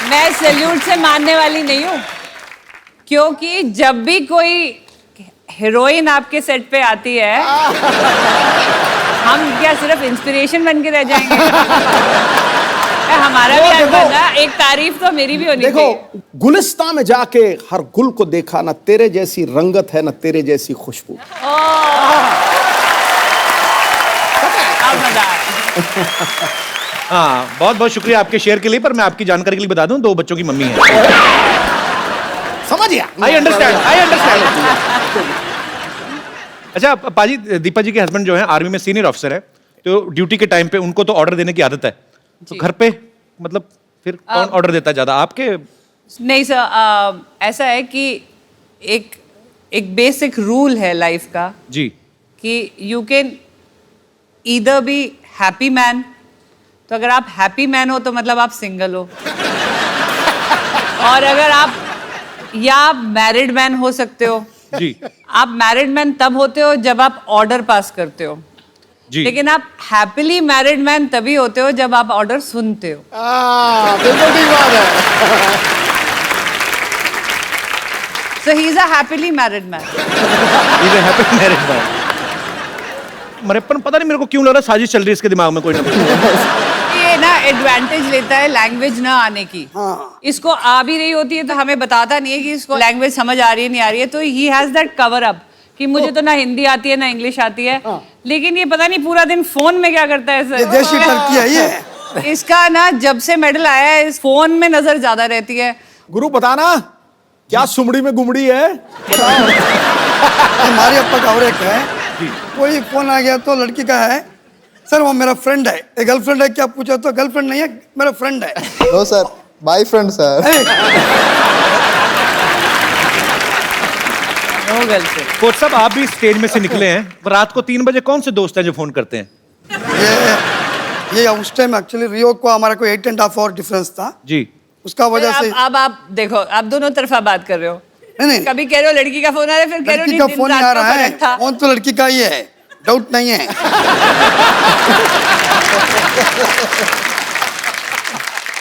मैं सैल्यूट से मानने वाली नहीं हूँ, क्योंकि जब भी कोई हीरोइन आपके सेट पे आती है हम क्या सिर्फ इंस्पिरेशन बन के रह जाएंगे? हमारा भी हक बनता, एक तारीफ तो मेरी भी होनी चाहिए। देखो, गुलिस्तान में जाके हर गुल को देखा, ना तेरे जैसी रंगत है ना तेरे जैसी खुशबू। हाँ, बहुत बहुत शुक्रिया आपके शेयर के लिए, पर मैं आपकी जानकारी के लिए बता दूं 2 बच्चों की मम्मी है। समझ गया? I understand. अच्छा पाजी, दीपा जी के हस्बैंड जो है आर्मी में सीनियर ऑफिसर है, तो ड्यूटी के टाइम पे उनको तो ऑर्डर देने की आदत है, तो घर पे मतलब फिर कौन ऑर्डर देता है ज्यादा, आपके? नहीं सर, ऐसा है कि एक बेसिक रूल है लाइफ का जी, कि you can either be happy man, तो अगर आप हैप्पी मैन हो तो मतलब आप सिंगल हो, और अगर आप मैरिड मैन हो सकते हो जी। आप मैरिड मैन तब होते हो जब आप ऑर्डर पास करते हो जी, लेकिन आप हैप्पीली मैरिड मैन तभी होते हो जब आप ऑर्डर सुनते हो। बिल्कुल ठीक बात है। So he is a happily married man. He is a happy married man. Mariyappan, पता नहीं मेरे को क्यों लग रहा है साजिश चल रही है इसके दिमाग में कोई ना कोई। ये ना एडवांटेज लेता है लैंग्वेज ना आने की। इसको आ भी रही होती है तो हमें बताता नहीं है कि इसको लैंग्वेज समझ आ रही है नहीं आ रही है, तो he has that cover up कि मुझे तो ना हिंदी आती है ना इंग्लिश आती है, लेकिन ये पता नहीं पूरा दिन फोन में क्या करता है सर। देशी टर्की है ये। इसका ना जब से मेडल आया है इस फोन में नजर ज्यादा रहती है। गुरु बताना क्या सुमड़ी में गुमड़ी है? हमारे अप्पा का और एक है, कोई फोन आ गया तो लड़की का है, सर वो मेरा फ्रेंड है, गर्लफ्रेंड है क्या पूछा तो गर्लफ्रेंड नहीं है मेरा फ्रेंड है। No sir, my friend sir. Coach साहब आप भी स्टेज में से निकले हैं, रात को 3 बजे कौन से दोस्त हैं जो फोन करते हैं? ये उस टाइम एक्चुअली रियो को हमारा कोई 8.5 आवर डिफरेंस था जी, उसका वजह से। अब आप देखो, आप दोनों तरफा बात कर रहे हो। नहीं, कभी कह रहे हो लड़की का फोन आ रहा है, फिर कह रहे हो लड़की का फोन आ रहा है, था। फोन तो लड़की का ही है, डाउट नहीं है।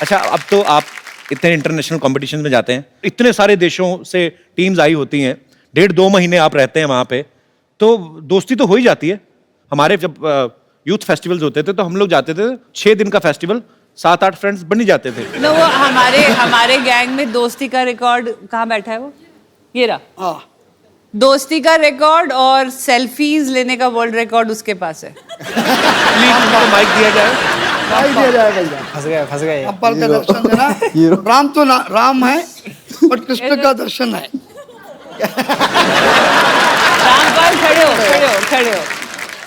अच्छा, अब तो आप इतने इंटरनेशनल कंपटीशन में जाते हैं, इतने सारे देशों से टीम्स आई होती हैं, 1.5-2 महीने आप रहते हैं वहां पे, तो दोस्ती तो हो ही जाती है। हमारे जब यूथ फेस्टिवल्स होते थे तो हम लोग जाते थे, 6 दिन का फेस्टिवल, 7-8 फ्रेंड्स बन ही जाते थे। नो, वो हमारे गैंग में दोस्ती का रिकॉर्ड कहाँ बैठा है वो? ये रहा। दोस्ती का रिकॉर्ड और सेल्फीज लेने का वर्ल्ड रिकॉर्ड उसके पास है। प्लीज उनको माइक दिया जाए। भैया। फंस गए। अब्बाल का दर्शन है ना, राम तो राम है बट कृष्ण का दर्शन है। रामपाल खड़े हो।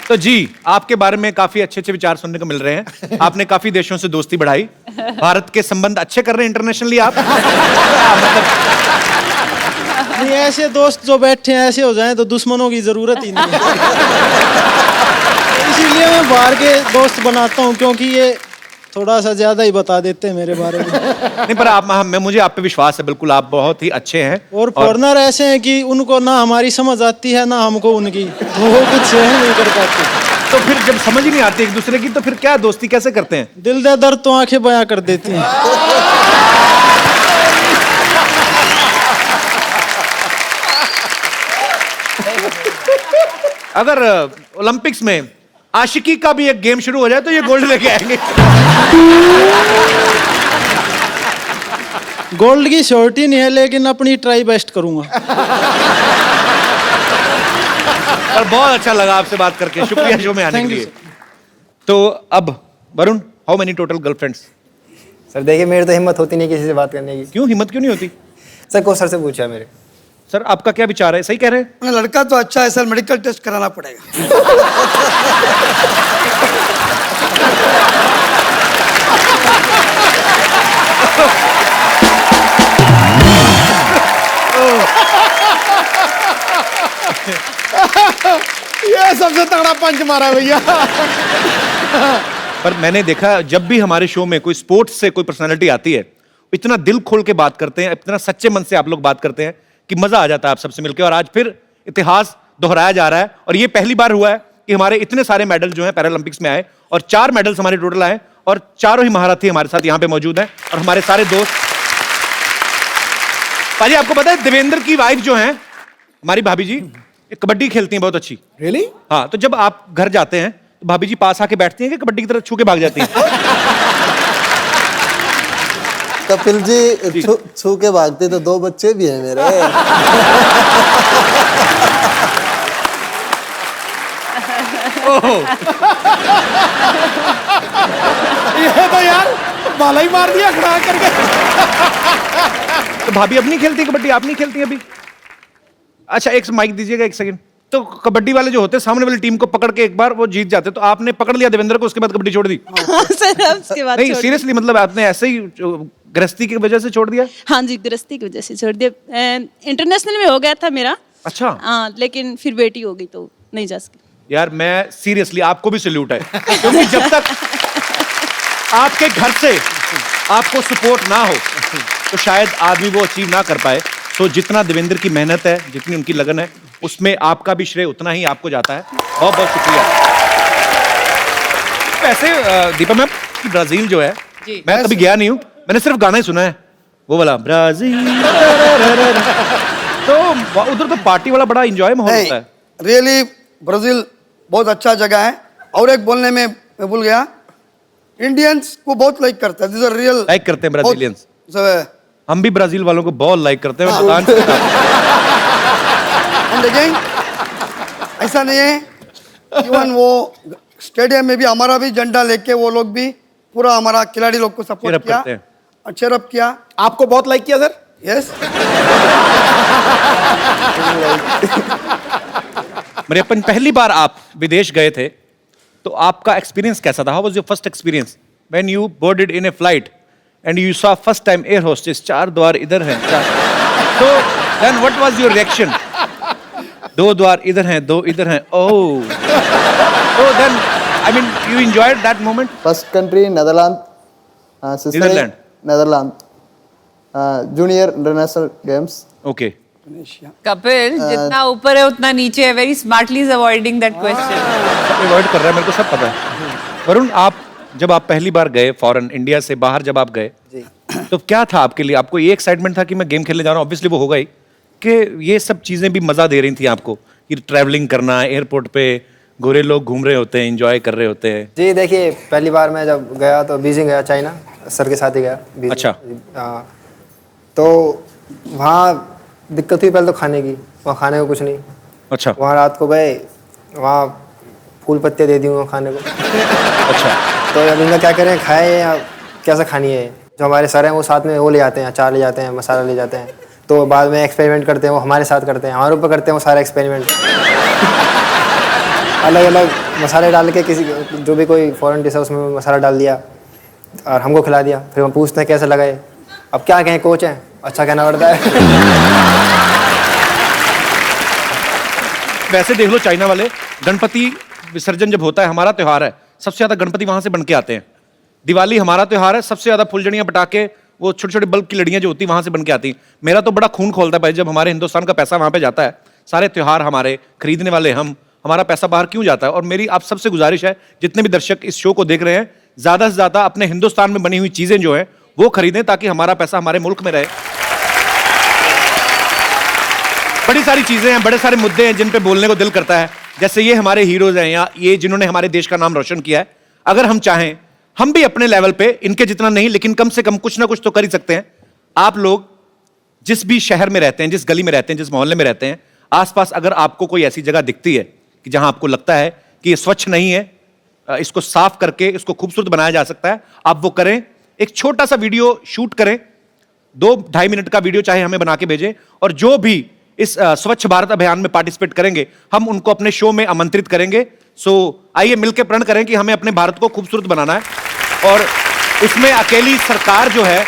तो जी, आपके बारे में काफी अच्छे विचार सुनने को मिल रहे हैं। आपने काफी देशों से दोस्ती बढ़ाई, भारत के संबंध अच्छे कर रहे हैं इंटरनेशनली आप। नहीं, ऐसे दोस्त जो बैठे हैं ऐसे हो जाएं तो दुश्मनों की जरूरत ही नहीं है। इसीलिए मैं बाहर के दोस्त बनाता हूँ, क्योंकि ये थोड़ा सा ज्यादा ही बता देते हैं मेरे बारे में। नहीं, पर मुझे आप पे विश्वास है, बिल्कुल आप बहुत ही अच्छे हैं। और फॉरनर ऐसे हैं कि उनको ना हमारी समझ आती है ना हमको उनकी, तो वो कुछ सहन नहीं कर पाते। तो फिर जब समझ ही नहीं आती एक दूसरे की, तो फिर क्या दोस्ती कैसे करते हैं? दिल दे दर्द तो आंखें बयां कर देती हैं। अगर ओलंपिक्स में आशिकी का भी एक गेम शुरू हो जाए तो ये गोल्ड लेके आएंगे। गोल्ड की श्योरिटी नहीं है, लेकिन अपनी ट्राई बेस्ट करूंगा। और बहुत अच्छा लगा आपसे बात करके, शुक्रिया शो में आने के लिए। तो अब Varun, how many total girlfriends? Sir देखिए, मेरी तो हिम्मत होती नहीं किसी से बात करने की। क्यों हिम्मत क्यों नहीं होती? सर को सर से पूछा मेरे। सर आपका क्या विचार है, सही कह रहे हैं? लड़का तो अच्छा है सर, मेडिकल टेस्ट कराना पड़ेगा। ये सबसे तगड़ा पंच मारा भैया। पर मैंने देखा, जब भी हमारे शो में कोई स्पोर्ट्स से कोई पर्सनालिटी आती है, इतना दिल खोल के बात करते हैं, इतना सच्चे मन से आप लोग बात करते हैं कि मजा आ जाता है आप सबसे मिलकर। और आज फिर इतिहास दोहराया जा रहा है, और ये पहली बार हुआ है कि हमारे इतने सारे मेडल जो हैं पैरालंपिक्स में आए, और 4 मेडल्स हमारे टोटल आए, और चारों ही महारथी हमारे साथ यहाँ पे मौजूद हैं, और हमारे सारे दोस्त। पाजी, आपको पता है देवेंद्र की वाइफ जो है हमारी भाभी जी, कबड्डी खेलती हैं बहुत अच्छी। रियली? हाँ, तो जब आप घर जाते हैं तो भाभी जी पास आके बैठती हैं कि कबड्डी की तरह छू के भाग जाती हैं? कपिल जी छू के भागते तो 2 बच्चे भी हैं मेरे। ये तो यार बाला ही मार दिया खड़ा करके। तो भाभी अब नहीं खेलती कबड्डी, आप नहीं खेलती अभी? अच्छा, एक माइक दीजिएगा, 1 सेकंड। तो कबड्डी वाले जो होते हैं सामने वाली टीम को पकड़ के एक बार वो जीत जाते, तो आपने पकड़ लिया देवेंद्र को, उसके बाद कबड्डी छोड़ दी? सर उसके बाद नहीं, सीरियसली, मतलब आपने ऐसे ही गृहस्थी की वजह से छोड़ दिया? हाँ जी, गृहस्थी की वजह से छोड़ दिया। इंटरनेशनल में हो गया था मेरा। अच्छा। हाँ, लेकिन फिर बेटी हो गई तो नहीं जा सकी। यार मैं सीरियसली, आपको भी सैल्यूट है, क्योंकि जब तक आपके घर से आपको सपोर्ट ना हो तो शायद आदमी वो अचीव ना कर पाए। तो जितना देवेंद्र की मेहनत है, जितनी उनकी लगन है, उसमें आपका भी श्रेय उतना ही आपको जाता है। बहुत बहुत शुक्रिया। वैसे दीपा मैम, ब्राजील जो है, मैं कभी गया नहीं हूँ, मैंने सिर्फ गाना ही सुना है, वो वाला ब्राजील। तो उधर तो पार्टी वाला बड़ा एंजॉय माहौल होता है। रियली ब्राजील बहुत अच्छा जगह है। और एक बोलने में मैं भूल गया, इंडियंस को बहुत लाइक करता है, दिस इज रियल लाइक करते हैं ब्राजीलियंस। एंड हम भी ब्राजील वालों को बहुत लाइक करते हैं। अगेन ऐसा नहीं है, इवन वो स्टेडियम में भी हमारा भी झंडा लेके वो लोग भी पूरा हमारा खिलाड़ी लोग को सपोर्ट किया और चेयरअप किया। आपको बहुत लाइक किया सर? यस। मरियप्पन, पहली बार आप विदेश गए थे तो आपका एक्सपीरियंस कैसा था? How was your first experience when you boarded in a flight and you saw first time air hostess, 4 द्वार इधर हैं, तो then what was your reaction? 2 द्वार इधर हैं, 2 इधर हैं, ओह, so then I mean you enjoyed that moment? First country Netherlands, Netherlands, Netherlands, junior international games. Okay. Kapil, जितना ऊपर है उतना नीचे है. Very smartly is avoiding that question. Avoid कर रहा है, मेरे को सब पता है। वरुण, जब आप पहली बार गए फॉरेन, इंडिया से बाहर जब आप गए, तो क्या था आपके लिए? आपको ये एक्साइटमेंट था कि मैं गेम खेलने जा रहा हूँ, ऑब्वियसली वो होगा ही, कि ये सब चीजें भी मजा दे रही थी आपको, कि ट्रैवलिंग करना, एयरपोर्ट पे गोरे लोग घूम रहे होते हैं, एंजॉय कर रहे होते हैं? जी देखिए, पहली बार मैं जब गया तो बीजिंग गया, चाइना, सर के साथ ही गया बीजिंग। अच्छा। तो वहाँ दिक्कत हुई पहले तो खाने की, वहाँ खाने को कुछ नहीं। अच्छा। वहाँ रात को गए, वहाँ फूल पत्ते दे दिए खाने को। अच्छा। तो अब इनका क्या करें, खाए या कैसा खानी है? जो हमारे सर हैं वो साथ में वो ले जाते हैं, अचार ले जाते हैं, मसाला ले जाते हैं, तो बाद में एक्सपेरिमेंट करते हैं, वो हमारे साथ करते हैं, हमारे ऊपर करते हैं वो सारा एक्सपेरिमेंट। अलग अलग मसाले डाल के, किसी जो भी कोई फॉरेन डिश है उसमें मसाला डाल दिया और हमको खिला दिया। फिर हम पूछते हैं कैसा लगा है, अब क्या कहें, कोच हैं, अच्छा कहना पड़ता है। वैसे देख लो, चाइना वाले गणपति विसर्जन जब होता है, हमारा त्योहार है, सबसे ज्यादा गणपति वहां से बन के आते हैं। दिवाली हमारा त्योहार है, सबसे ज्यादा फुलझड़ियां, पटाखे, वो छोटे छोटे बल्ब की लड़ियां जो होती है वहां से बन के आती। मेरा तो बड़ा खून खोलता है भाई, जब हमारे हिंदुस्तान का पैसा वहां पे जाता है, सारे त्योहार हमारे, खरीदने वाले हम, हमारा पैसा बाहर क्यों जाता है? और मेरी आप सबसे गुजारिश है, जितने भी दर्शक इस शो को देख रहे हैं, ज्यादा से ज्यादा अपने हिंदुस्तान में बनी हुई चीजें जो है वो खरीदें, ताकि हमारा पैसा हमारे मुल्क में रहे। बड़ी सारी चीजें हैं, बड़े सारे मुद्दे हैं जिन पे बोलने को दिल करता है, जैसे ये हमारे हीरोज हैं, या ये जिन्होंने हमारे देश का नाम रोशन किया है। अगर हम चाहें, हम भी अपने लेवल पे, इनके जितना नहीं, लेकिन कम से कम कुछ ना कुछ तो कर ही सकते हैं। आप लोग जिस भी शहर में रहते हैं, जिस गली में रहते हैं, जिस मोहल्ले में रहते हैं, आसपास अगर आपको कोई ऐसी जगह दिखती है कि जहां आपको लगता है कि ये स्वच्छ नहीं है, इसको साफ करके इसको खूबसूरत बनाया जा सकता है, आप वो करें। एक छोटा सा वीडियो शूट करें, 2-2.5 मिनट का वीडियो चाहे हमें बना के भेजें, और जो भी इस स्वच्छ भारत अभियान में पार्टिसिपेट करेंगे, हम उनको अपने शो में आमंत्रित करेंगे। सो आइए मिलकर प्रण करें कि हमें अपने भारत को खूबसूरत बनाना है, और उसमें अकेली सरकार जो है,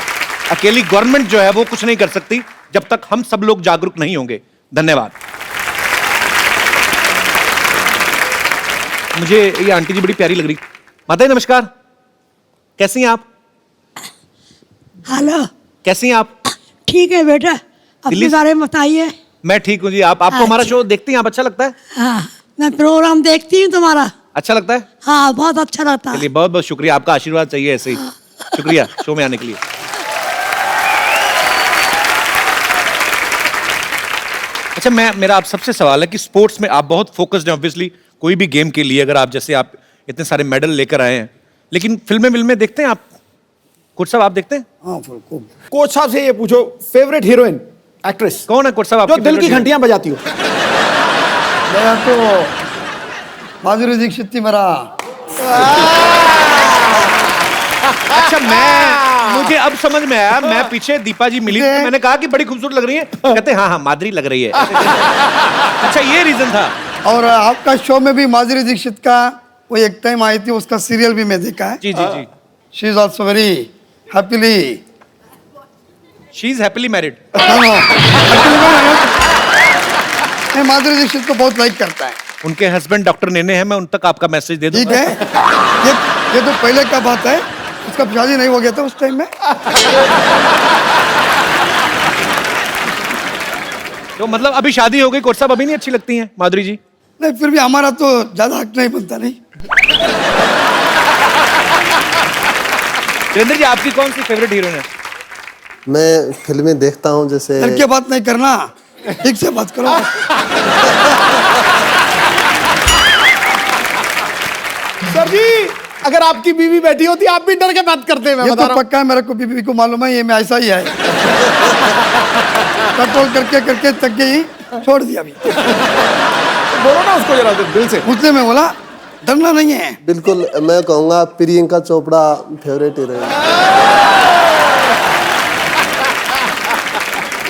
अकेली गवर्नमेंट जो है, वो कुछ नहीं कर सकती जब तक हम सब लोग जागरूक नहीं होंगे। धन्यवाद। मुझे ये आंटी जी बड़ी प्यारी लग रही। माता जी नमस्कार, कैसी हैं आप? हेलो, कैसी हैं आप? ठीक है बेटा, अपने बारे में बताइए। मैं ठीक हूँ जी। आपको हमारा शो देखती हैं आप? अच्छा लगता है? हाँ, मैं प्रोग्राम देखती हूँ तुम्हारा। अच्छा लगता है? हाँ, बहुत अच्छा लगता है। चलिए, बहुत बहुत शुक्रिया, आपका आशीर्वाद चाहिए ऐसे ही। शुक्रिया शो में आने के लिए। अच्छा, मेरा आप सबसे सवाल है कि स्पोर्ट्स में आप बहुत फोकस्ड हैं, ऑब्वियसली कोई भी गेम के लिए, अगर आप जैसे आप इतने सारे मेडल लेकर आए हैं, लेकिन फिल्में देखते हैं आप? कोच साहब आप देखते हैं? हाँ, कोच साहब से ये पूछो, फेवरेट हीरोइन एक्ट्रेस कौन है कोच साहब? जो दिल की घंटियां बजाती हो। मेरा तो माधुरी दीक्षित थी मेरा। अच्छा, मुझे अब समझ में आया, मैं पीछे दीपा जी मिली, तो मैंने कहा कि बड़ी खूबसूरत लग रही है, कहते हाँ माधुरी लग रही है। अच्छा, ये रीजन था। और आपका शो में भी माधुरी दीक्षित का वो एक टाइम आई थी, उसका सीरियल भी मैं देखा है। जी जी जी। She is also very happily, she is happily married. मैं माधुरी दीक्षित को बहुत लाइक करता है। उनके हस्बैंड डॉक्टर नेने हैं, मैं उन तक आपका मैसेज दे दूंगा। ठीक है, ये तो पहले का बात है, उसका शादी नहीं हो गया था उस टाइम में। तो मतलब अभी शादी हो गई, कोच साहब अभी नहीं अच्छी लगती हैं माधुरी जी? नहीं, फिर भी हमारा तो ज्यादा हक नहीं बनता। नहीं, सुरेंद्र जी आपकी कौन सी फेवरेट हीरोइन है? मैं फिल्में देखता हूँ, जैसे लड़के बात नहीं करना, ठीक से बात करो। सर जी, अगर आपकी बीवी बैठी होती आप भी डर के बात करते। मैं ये बता तो रहा हूँ। पक्का है, मेरे को बीबी को मालूम है, ये मैं ऐसा ही है। कंट्रोल करके करके थक गई, छोड़ दिया अभी। बोलो ना उसको जरा दिल से। उसने मैं बोला डरना नहीं है। बिल्कुल मैं कहूँगा प्रियंका चोपड़ा फेवरेट हीरोइन।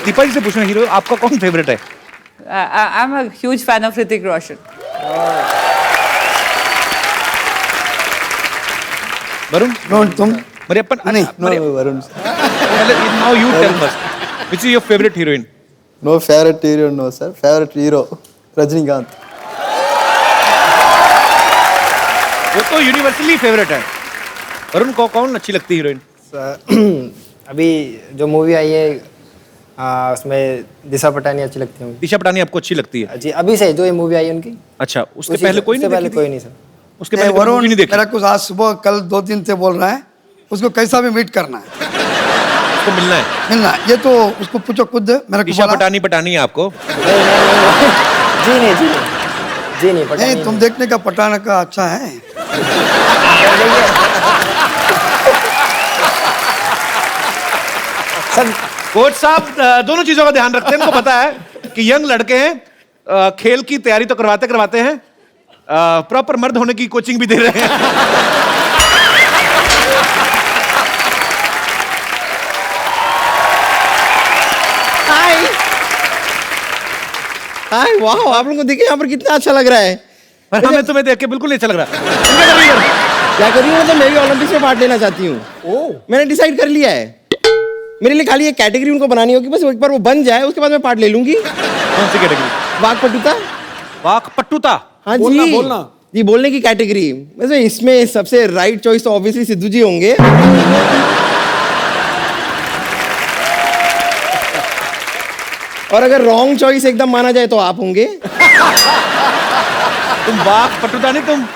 दीपा जी से पूछना, हीरो आपका कौन फेवरेट है? I'm a huge fan of Hrithik Roshan. Varun? No तुम? मरियप्पन? नहीं, Varun. Now you tell first. Which is your favorite heroine? No favourite heroine, no sir, favourite hero Rajinikanth. वो तो यूनिवर्सली फेवरेट है। वरुण को कौन अच्छी लगती है हीरोइन? अभी जो मूवी आई है उसमें दिशा पटानी अच्छी लगती है मुझे। दिशा पटानी आपको अच्छी लगती है? जी अभी से जो ये मूवी आई उनकी। अच्छा, उसके पहले कोई नहीं? पहले कोई नहीं सर। उसके पहले वरुण मूवी नहीं देखी? मेरा कुछ आज सुबह कल 2 दिन से बोल रहा है, उसको कैसा भी मीट करना है, उसको मिलना है। मिलना है। ये तो उसको पूछो खुद मेरे को। दिशा पटानी है आपको? जी नहीं पटानी नहीं, तुम देखने का पटाना का अच्छा है। कोच साहब दोनों चीजों का ध्यान रखते हैं। इनको पता है कि यंग लड़के हैं, खेल की तैयारी तो करवाते हैं, प्रॉपर मर्द होने की कोचिंग भी दे रहे हैं। हाय वाह, आप लोगों को देखिए यहाँ पर कितना अच्छा लग रहा है। हमें तुम्हें देख के बिल्कुल नहीं अच्छा लग रहा। क्या कर रही हूँ? मतलब मैं भी ओलंपिक्स में पार्ट लेना चाहती हूँ। मैंने डिसाइड कर लिया है। मेरे लिए खाली एक कैटेगरी उनको बनानी होगी, बस एक बार वो बन जाए उसके बाद मैं पार्ट ले लूंगी। कौन सी कैटेगरी? वाकपटुता। वाकपटुता? हाँ बोलना, जी बोलना। जी, बोलने की कैटेगरी। वैसे इसमें सबसे राइट चॉइस तो ऑब्वियसली सिद्धू जी होंगे। और अगर रॉन्ग चॉइस एकदम माना जाए तो आप होंगे। तुम वाकपटुता नहीं, तुम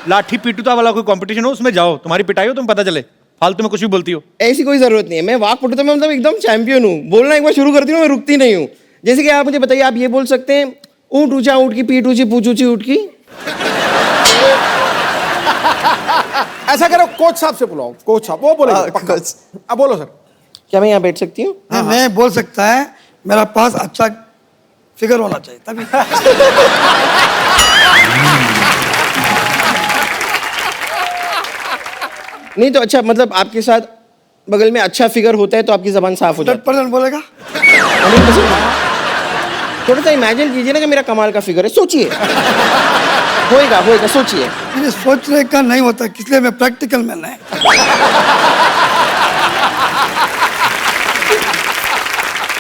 लाठी पीटुता वाला कोई कंपटीशन हो उसमें जाओ, तुम्हारी पिटाई हो, तुम पता चले। फालतू में कुछ भी बोलती हो। ऐसी कोई जरूरत नहीं है। मैं वाकपटुता में मतलब एकदम चैंपियन हूँ। बोलना एक बार शुरू करती हूँ, मैं रुकती नहीं हूँ। जैसे कि आप मुझे बताइए, आप ये बोल सकते हैं ऊंट ऊंचा ऊंट की पीठ ऊंची पूछ ऊंची ऊंट की। ऐसा करो, कोच साहब से बुलाओ। कोच साहब वो बोलेंगे पक्का। अब बोलो सर। क्या मैं यहाँ बैठ सकती हूँ? मैं बोल सकता है, मेरा पास अच्छा फिगर होना चाहिए तभी। नहीं तो अच्छा, मतलब आपके साथ बगल में अच्छा फिगर होता है तो आपकी जबान साफ हो जाती 100% बोलेगा। थोड़ा सा इमेजिन कीजिए ना कि मेरा कमाल का फिगर है, सोचिए। होएगा, सोचिए। मुझे सोचने का नहीं होता, इसलिए मैं प्रैक्टिकल मैन है।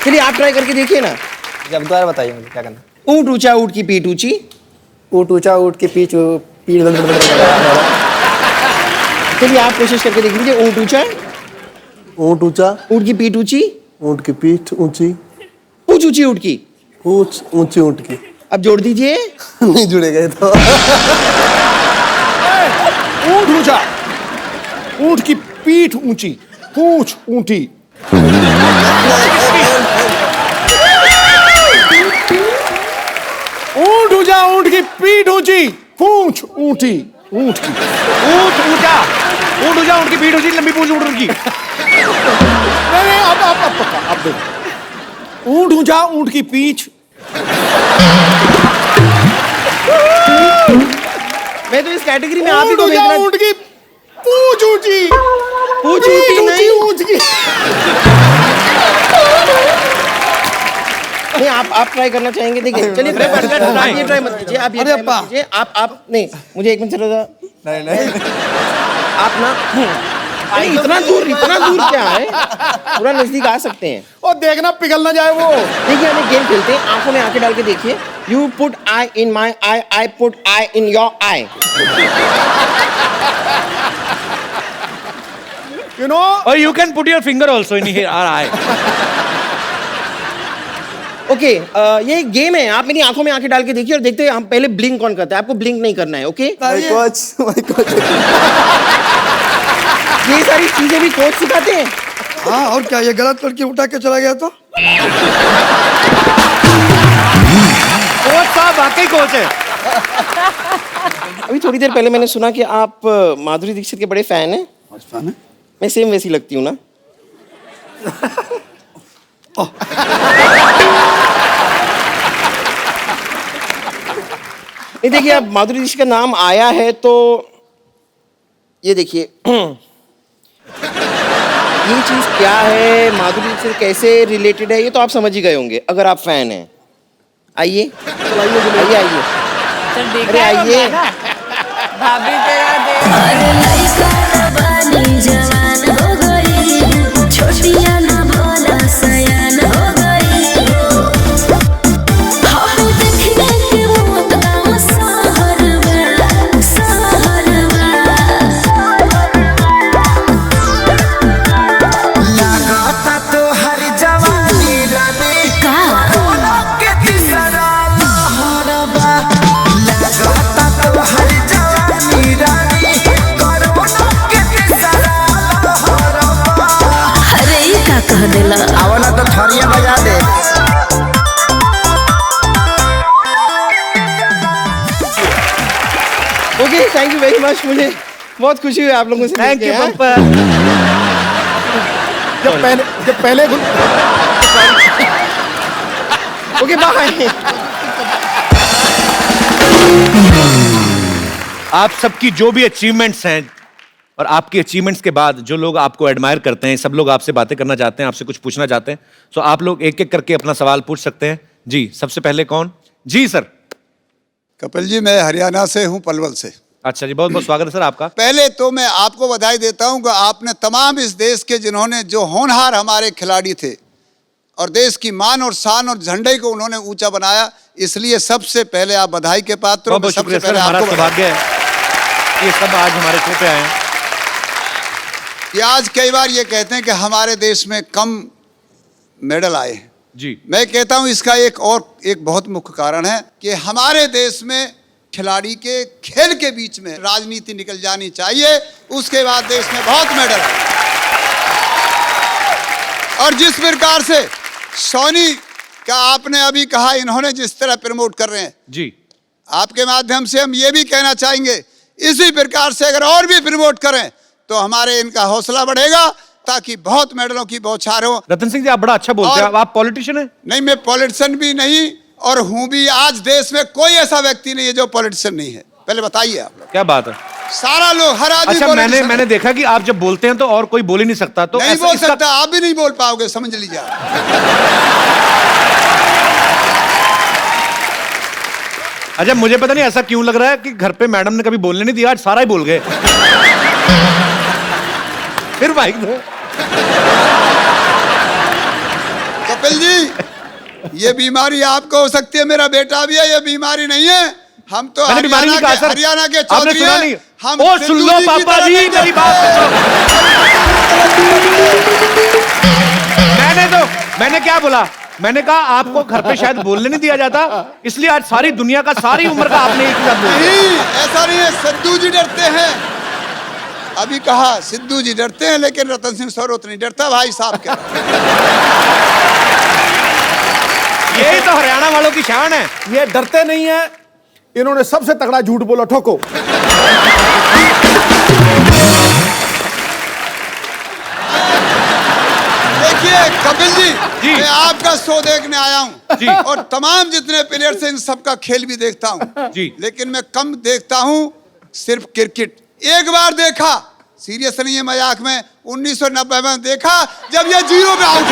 चलिए आप ट्राई करके देखिए ना। अब दोबारा बताइए मुझे क्या करना। ऊंट ऊंचा ऊंट की पीठ ऊंची। ऊंट ऊंचा ऊंट की पीठ। चलिए आप कोशिश करके देख लीजिए। ऊंट ऊंचा ऊंट ऊंचा, ऊंट की पीठ ऊंची, ऊंट की पीठ ऊंची, पूछ ऊंची ऊंट की, पूछ ऊंची ऊंट की। अब जोड़ दीजिए। नहीं जुड़ेगा ये तो। ऊंट ऊंचा, ऊंट की पीठ ऊंची, पूछ ऊंटी। ऊंट ऊंचा, ऊंट की पीठ ऊंची, पूछ ऊंटी। ऊंट की ऊंट ऊंचा, ऊंट की पीठ ऊंची, लंबी पूंछ ऊंट की। नहीं, अब पक्का, अब देखो। ऊंट ऊंचा, ऊंट की पीठ। मैं तो इस कैटेगरी में आप ही को देखना। ऊंट की पूछ ऊंची, पूछ ऊंची नहीं, ऊंट की। नहीं, आप ट्राई करना चाहेंगे? देखिए, चलिए आप ये ट्राई मत कीजिए। आप ये ट्राई मत कीजिए। आप नहीं, मुझे एक मिनट चलो। नहीं आप ना अरे इतना दूर क्या है, पूरा नजदीक आ सकते हैं। और देखना पिघल ना जाए वो। देखिए, हम एक गेम खेलते हैं, आंखों में आंखें डाल के देखिए। You put I in my I, I put I in your I. You know? Or you can put your finger also in here, our eye. Okay ये एक गेम है, आप मेरी आंखों में आंखें डाल के देखिए और देखते हैं हम पहले ब्लिंक कौन करता है। आपको ब्लिंक नहीं करना है, ओके? ये सारी चीजें भी कोच सिखाते हैं। हाँ, और क्या, ये गलत लड़की उठा के चला गया तो? कोच साहब वाकई कोच है। अभी थोड़ी देर पहले मैंने सुना कि आप माधुरी दीक्षित के बड़े फैन हैं। फैन है? मैं सेम वैसी लगती हूँ ना। नहीं देखिए, अब माधुरी दीक्षित का नाम आया है तो ये देखिए ये चीज क्या है, माधुरी दीक्षित कैसे रिलेटेड है, ये तो आप समझ ही गए होंगे अगर आप फैन हैं। आइए आइए आइए, अरे आइए। भाभी तेरा अरे लइका बानी जवान हो गई, छोटिया ना भोला सयान हो गई। हम देखने के मौत गाँव सहरवा, सहरवा। लगाता तो हर जवानी रानी का के तीसरा लहरबा। लगाता तो हर जवानी रानी कोरोना के तीसरा लहरबा। अरे ई का कह देला। आओ ना तो थरिया बजा दे। Okay, thank you very much. मुझे बहुत खुशी हुई आप लोगों से। थैंक यू मिलके, पंपा। जब पहले ओके बाय। आप सबकी जो भी अचीवमेंट्स हैं और आपकी अचीवमेंट्स के बाद जो लोग आपको एडमायर करते हैं, सब लोग आपसे बातें करना चाहते हैं, आपसे कुछ पूछना चाहते हैं, तो आप लोग एक एक करके अपना सवाल पूछ सकते हैं। जी, सबसे पहले कौन? जी सर। कपिल जी, मैं हरियाणा से हूं, पलवल से। अच्छा जी, बहुत बहुत स्वागत है सर आपका। पहले तो मैं आपको बधाई देता हूं कि आपने तमाम इस देश के जिन्होंने जो होनहार हमारे खिलाड़ी थे और देश की मान और शान और झंडे को उन्होंने ऊंचा बनाया, इसलिए सबसे पहले आप बधाई के पात्र हो। बहुत शुक्रिया सर, हमारा सौभाग्य है ये सब आज हमारे शो पे आए हैं। कि आज कई बार ये कहते हैं कि हमारे देश में कम मेडल आए हैं जी। मैं कहता हूं इसका एक बहुत मुख्य कारण है कि हमारे देश में खिलाड़ी के खेल के बीच में राजनीति निकल जानी चाहिए, उसके बाद देश में बहुत मेडल आए। और जिस प्रकार से सोनी का आपने अभी कहा, इन्होंने जिस तरह प्रमोट कर रहे हैं जी, आपके माध्यम से हम ये भी कहना चाहेंगे, इसी प्रकार से अगर और भी प्रमोट करें तो हमारे इनका हौसला बढ़ेगा, ताकि बहुत मेडलों की बौछार हो। रतन सिंह जी, आप बड़ा अच्छा बोलते हैं। आप पॉलिटिशियन हैं? नहीं, मैं पॉलिटिशियन भी नहीं और हूं भी। आज देश में कोई ऐसा व्यक्ति नहीं है जो पॉलिटिशियन नहीं है। पहले बताइए आप लोग। क्या बात है? सारा लोग, हर आदमी। अच्छा, मैंने देखा कि आप जब बोलते हैं तो और कोई बोल ही नहीं सकता। तो नहीं बोल सकता, आप भी नहीं बोल पाओगे, समझ लीजिए। अच्छा, मुझे पता नहीं ऐसा क्यों लग रहा है कि घर पे मैडम ने कभी बोलने नहीं दिया, आज सारा ही बोल गए। फिर माइक दो। कपिल जी, ये बीमारी आपको हो सकती है, मेरा बेटा भी है, ये बीमारी नहीं है। हम तो हरियाणा के चौधरी हैं। हम और सुन लो पापा जी, मेरी बात मैंने क्या बोला? मैंने कहा आपको घर पे शायद बोलने नहीं दिया जाता, इसलिए आज सारी दुनिया का, सारी उम्र का आपने एक ही साथ बोला। नहीं, ऐसा नहीं है। सिद्धू जी डरते हैं, अभी कहा सिद्धू जी डरते हैं, लेकिन रतन सिंह सरोत नहीं डरता, भाई साहब क्या। यही तो हरियाणा वालों की शान है। ये डरते नहीं है, इन्होंने सबसे तगड़ा झूठ बोला, ठोको। देखिए कपिल जी, मैं आपका शो देखने आया हूँ और तमाम जितने प्लेयर्स हैं इन सबका खेल भी देखता हूँ, लेकिन मैं कम देखता हूँ सिर्फ क्रिकेट। एक बार देखा, सीरियस नहीं है मजाक में, 1990 में देखा जब ये 0 पे आउट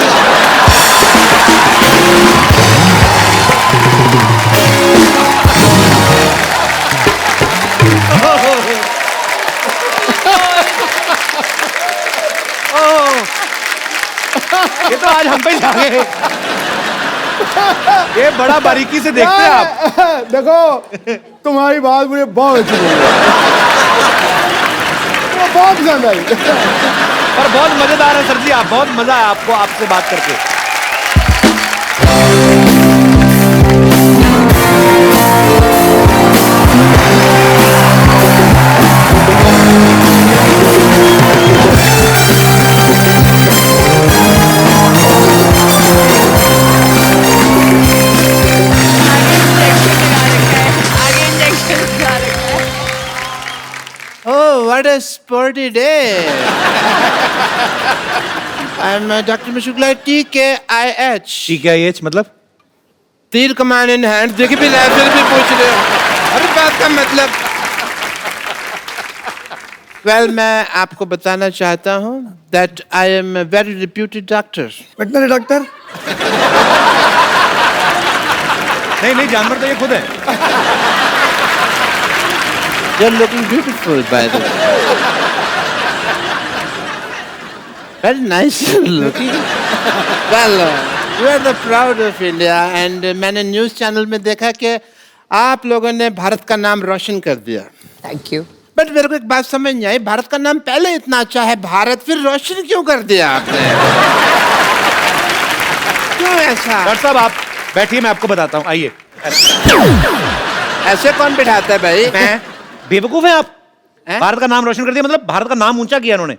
ये तो आज हम पे जा गए। ये बड़ा बारीकी से देखते हैं आप। देखो, तुम्हारी बात मुझे बहुत अच्छी लगी, बहुत पसंद आई और बहुत मजेदार है सर जी। आप, बहुत मजा आया आपको आपसे बात करके। what a sporty day. I'm Dr. Mashukla, TKIH. TKIH मतलब? तीर कमान इन हैंड. देखिए फिर पूछ रहे हो. अरे बात का मतलब. Well, मैं आपको बताना चाहता हूँ that I am a very reputed doctor. Veterinary doctor. नहीं जानवर तो ये खुद है. You're looking beautiful, by the way. Very nice looking. Well, you are the proud of India, and मैंने न्यूज़ चैनल में देखा कि आप लोगों ने भारत का नाम रोशन कर दिया. Thank you. बट मेरे को एक बात समझ नहीं आई, भारत का नाम पहले इतना अच्छा है, भारत फिर रोशन क्यों कर दिया आपने? क्यों ऐसा? डॉक्टर साहब आप बैठिए, मैं आपको बताता हूँ. आइए. ऐसे कौन बिठाता है भाई? मैं बेवकूफ है आप? भारत का नाम रोशन कर दिया मतलब भारत का नाम ऊंचा किया उन्होंने.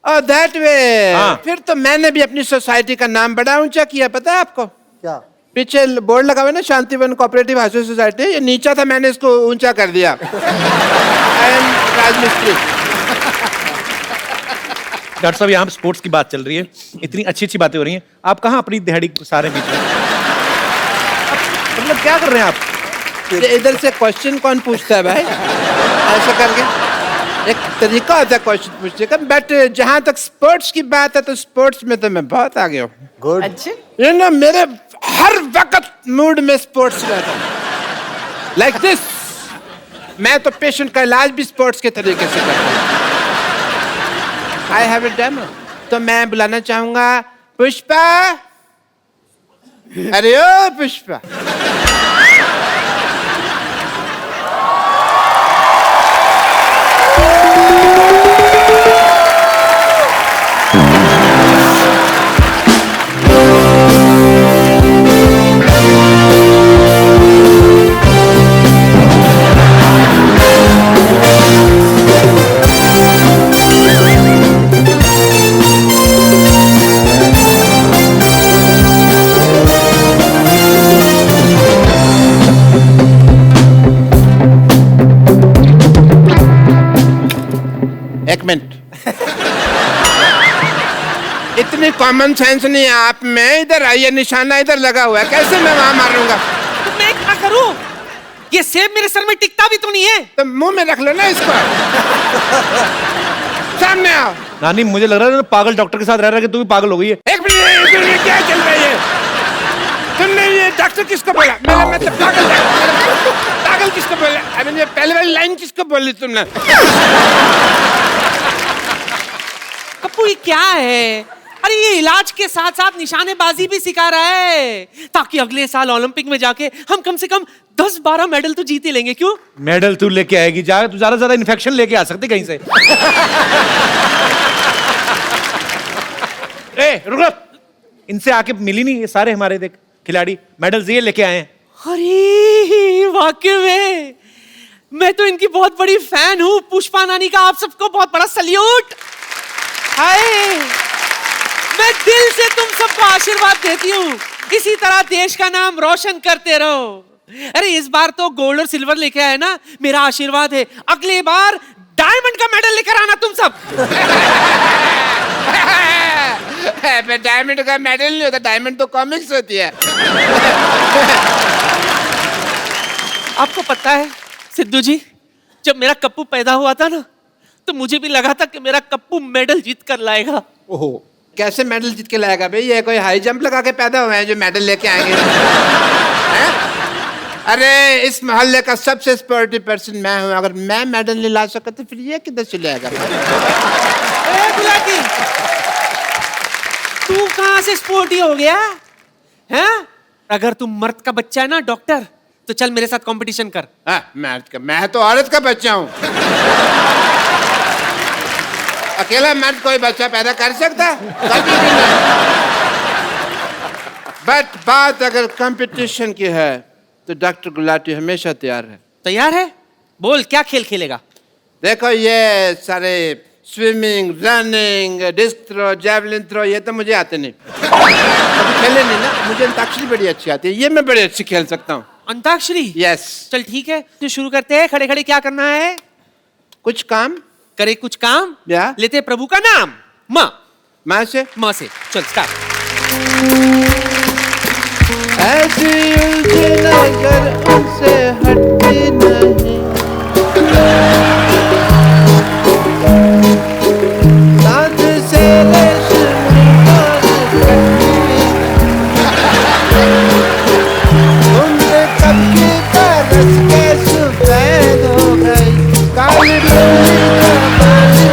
Oh, that way. हाँ. फिर तो मैंने भी अपनी सोसाइटी का नाम बड़ा ऊंचा किया, पता है आपको? क्या? पीछे बोर्ड लगा हुआ है ना, शांतिवन कोऑपरेटिव हाउसिंग सोसाइटी. ये नीचा था, मैंने इसको ऊंचा कर दिया. I am राजमिस्त्री. डॉक्टर साहब यहाँ स्पोर्ट्स की बात चल रही है, इतनी अच्छी अच्छी बातें हो रही हैं, आप कहाँ अपनी दिहाड़ी सारे बीच में? मतलब क्या कर रहे हैं आप? इधर से क्वेश्चन कौन पूछता है भाई? ऐसा करके एक तरीका होता है क्वेश्चन पूछने का. बट जहाँ तक स्पोर्ट्स की बात है तो स्पोर्ट्स में तो मैं बहुत आगे हूँ. गुड. अच्छे. ये ना मेरे हर वक्त मूड में स्पोर्ट्स रहता है. Like this. मैं तो पेशेंट का इलाज भी स्पोर्ट्स के तरीके से करता हूँ. I have a demo. तो मैं बुलाना चाहूंगा पुष्पा. अरे ओ पुष्पा. एक मिनट. इतनी कॉमन सेंस नहीं है आप में. इधर आइए, निशाना इधर लगा हुआ है, कैसे मैं वहां मारूंगा? तो मैं क्या करूं? ये सेब मेरे सर में टिकता भी तो नहीं है. तो मुंह में रख लो ना इसको. सामने आओ. नानी मुझे लग रहा है पागल डॉक्टर के साथ रह रहा है कि तू भी पागल हो गई है. एक मिनट, क्या चल रही है? तुमने ये डॉक्टर किसको बोला? मेरा मतलब पागल किसको बोला? अभी ये पहले वाली लाइन किसको बोली तुमने? कप्पू ये क्या है? अरे ये इलाज के साथ साथ निशानेबाजी भी सिखा रहा है ताकि अगले साल ओलंपिक में जाके हम कम से कम 10-12 मेडल तो जीते लेंगे. क्यों? मेडल तू लेके आएगी, जा तू ज्यादा इन्फेक्शन लेके आ सकती कहीं से. ए रुक, इनसे आके मिली नहीं, ये सारे हमारे देख खिलाड़ी मेडल्स ये लेके आए हैं. अरे वाकई में मैं तो इनकी बहुत बड़ी फैन हूँ. पुष्पा नानी का आप सबको बहुत बड़ा सल्यूट. हाय, मैं दिल से तुम सबको आशीर्वाद देती हूँ. इसी तरह देश का नाम रोशन करते रहो. अरे इस बार तो गोल्ड और सिल्वर लेके आए ना, मेरा आशीर्वाद है अगली बार डायमंड का मेडल लेकर आना तुम सब. डायमंड का मेडल नहीं होता, डायमंड तो कॉमिक्स होती है. आपको पता है सिद्धू जी, जब मेरा कप्पू पैदा हुआ था ना, तो मुझे भी लगा था कि मेरा कप्पू मेडल जीत कर लाएगा. ओहो, कैसे मेडल जीत के लाएगा भाई? ये कोई हाई जंप लगा के पैदा हुए हैं जो मेडल लेके आएंगे? अरे इस मोहल्ले का सबसे स्पोर्टिव पर्सन मैं हूँ. अगर मैं मेडल नहीं ला सका तो फिर ये किधर से लाएगा? तू कहाँ से स्पोर्टी हो गया हैं? अगर तू मर्द का बच्चा है ना डॉक्टर, तो चल मेरे साथ कंपटीशन कर. मैं तो औरत का बच्चा हूँ. अकेला मर्द कोई बच्चा पैदा कर सकता? कभी भी नहीं. बट बात अगर कंपटीशन की है तो डॉक्टर गुलाटी हमेशा तैयार है. तैयार है? बोल क्या खेल खेलेगा? देखो ये सारे swimming, running, disc throw, javelin throw, ये तो मुझे आते नहीं. खेले नहीं ना. मुझे अंताक्षरी बड़ी अच्छी आती है, ये मैं बड़ी अच्छी खेल सकता हूँ. अंताक्षरी? यस. चल ठीक है, तो शुरू करते हैं. खड़े खड़े क्या करना है? कुछ काम करे कुछ काम, या लेते प्रभु का नाम। माँ माँ से चल स्टार्ट। ऐसी उलझन अगर उनसे हटती नहीं, साथ से रेशमी डोर उनसे कब की बरस के सफेद हो गई, काली बिल्ली का पानी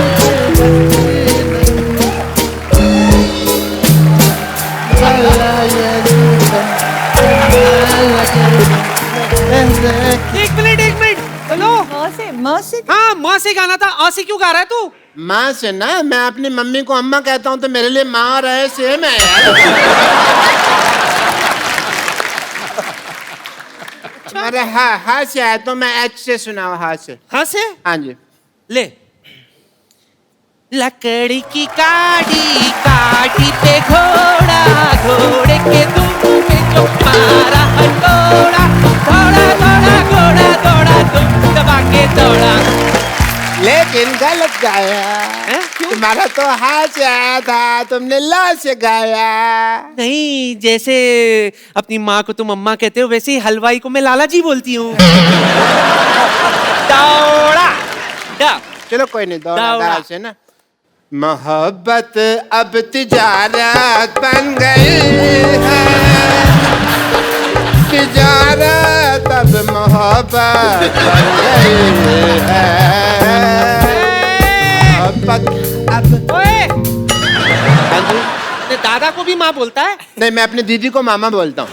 एक मिनट हेलो। माँ से हाँ माँ से गाना था, आ से क्यों गा रहा है तू? माँ से ना, मैं अपनी मम्मी को अम्मा कहता हूँ तो मेरे लिए माँ और है सेम है यार। अरे हाँ से आया तो मैं एच से सुनाओ। हाँ से हाँ जी ले। लकड़ी की काटी काटी पे घोड़ा, घोड़े के दुम में जो मारा हथौड़ा, थोड़ा थोड़ा घोड़ा दौड़ा, दुम दबा के दौड़ा। लेकिन गलत गाया, तुम्हारा तो हाँ से आया था, तुमने ला से गाया। नहीं, जैसे अपनी माँ को तुम अम्मा कहते हो, वैसे ही हलवाई को मैं लाला जी बोलती हूँ। दौड़ा चलो कोई नहीं, दौड़ा से ना। मोहब्बत अब तिजारत बन गई है, तिजारत अब मोहब्बत बन गई है, मोहब्बत अब। अपने दादा को भी माँ बोलता है? नहीं, मैं अपनी दीदी को मामा बोलता हूँ।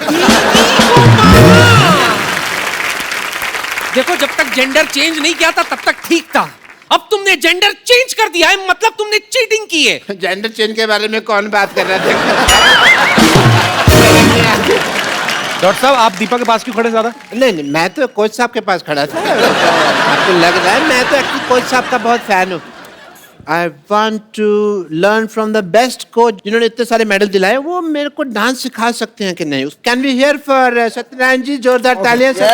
देखो, जब तक जेंडर चेंज नहीं किया था तब तक ठीक था, अब तुमने जेंडर चेंज कर दिया है, मतलब तुमने चीटिंग की है। जेंडर चेंज के बारे में कौन बात कर रहा था? डॉक्टर साहब, आप दीपा के पास क्यों खड़े ज्यादा? नहीं, मैं तो कोच साहब के पास खड़ा था। आपको लग रहा है मैं तो एक्चुअली कोच साहब का बहुत फैन हूँ। I want to learn from the best coach जिन्होंने इतने सारे मेडल दिलाए, वो मेरे को डांस सिखा सकते हैं कि नहीं? Can we hear for Satyanarayan जी? जोरदार तालियां। Yes.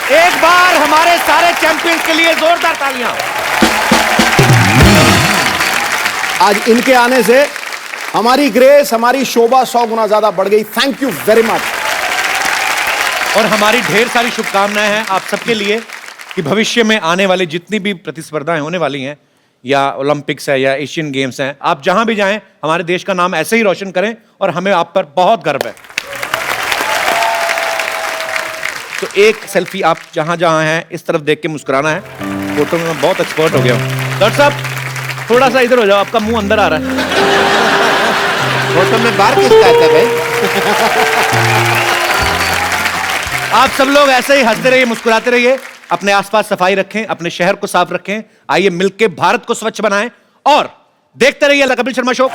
एक बार हमारे सारे चैंपियंस के लिए जोरदार तालियां। आज इनके आने से हमारी ग्रेस, हमारी शोभा 100 गुना ज्यादा बढ़ गई। Thank you very much. और हमारी ढेर सारी शुभकामनाएं हैं आप सबके लिए कि भविष्य में आने वाली जितनी भी प्रतिस्पर्धाएं होने वाली हैं, या ओलंपिक्स है या एशियन गेम्स हैं, आप जहां भी जाएं हमारे देश का नाम ऐसे ही रोशन करें, और हमें आप पर बहुत गर्व है। तो एक सेल्फी आप जहां जहां हैं इस तरफ देख के मुस्कुराना है। फोटो में मैं बहुत एक्सपर्ट हो गया हूं। डॉक्टर साहब, थोड़ा सा इधर हो जाओ, आपका मुंह अंदर आ रहा है। फोटो में बाहर किसका आता है भाई? आप सब लोग ऐसे ही हंसते रहिए, मुस्कुराते रहिए, अपने आसपास सफाई रखें, अपने शहर को साफ रखें। आइए मिलकर भारत को स्वच्छ बनाएं और देखते रहिए the Kapil Sharma show.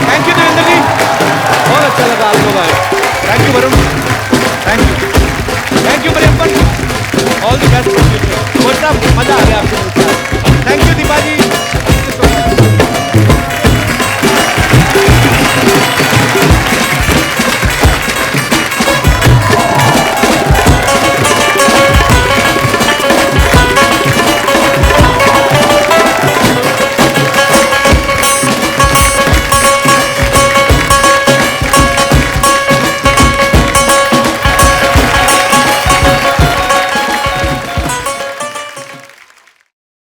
Thank you Devendra ji, बहुत अच्छा लगा आप लोग आए। Thank you Varun, thank you Priyampan, all the best. मजा आ गया आपसे। Thank you Deepa ji.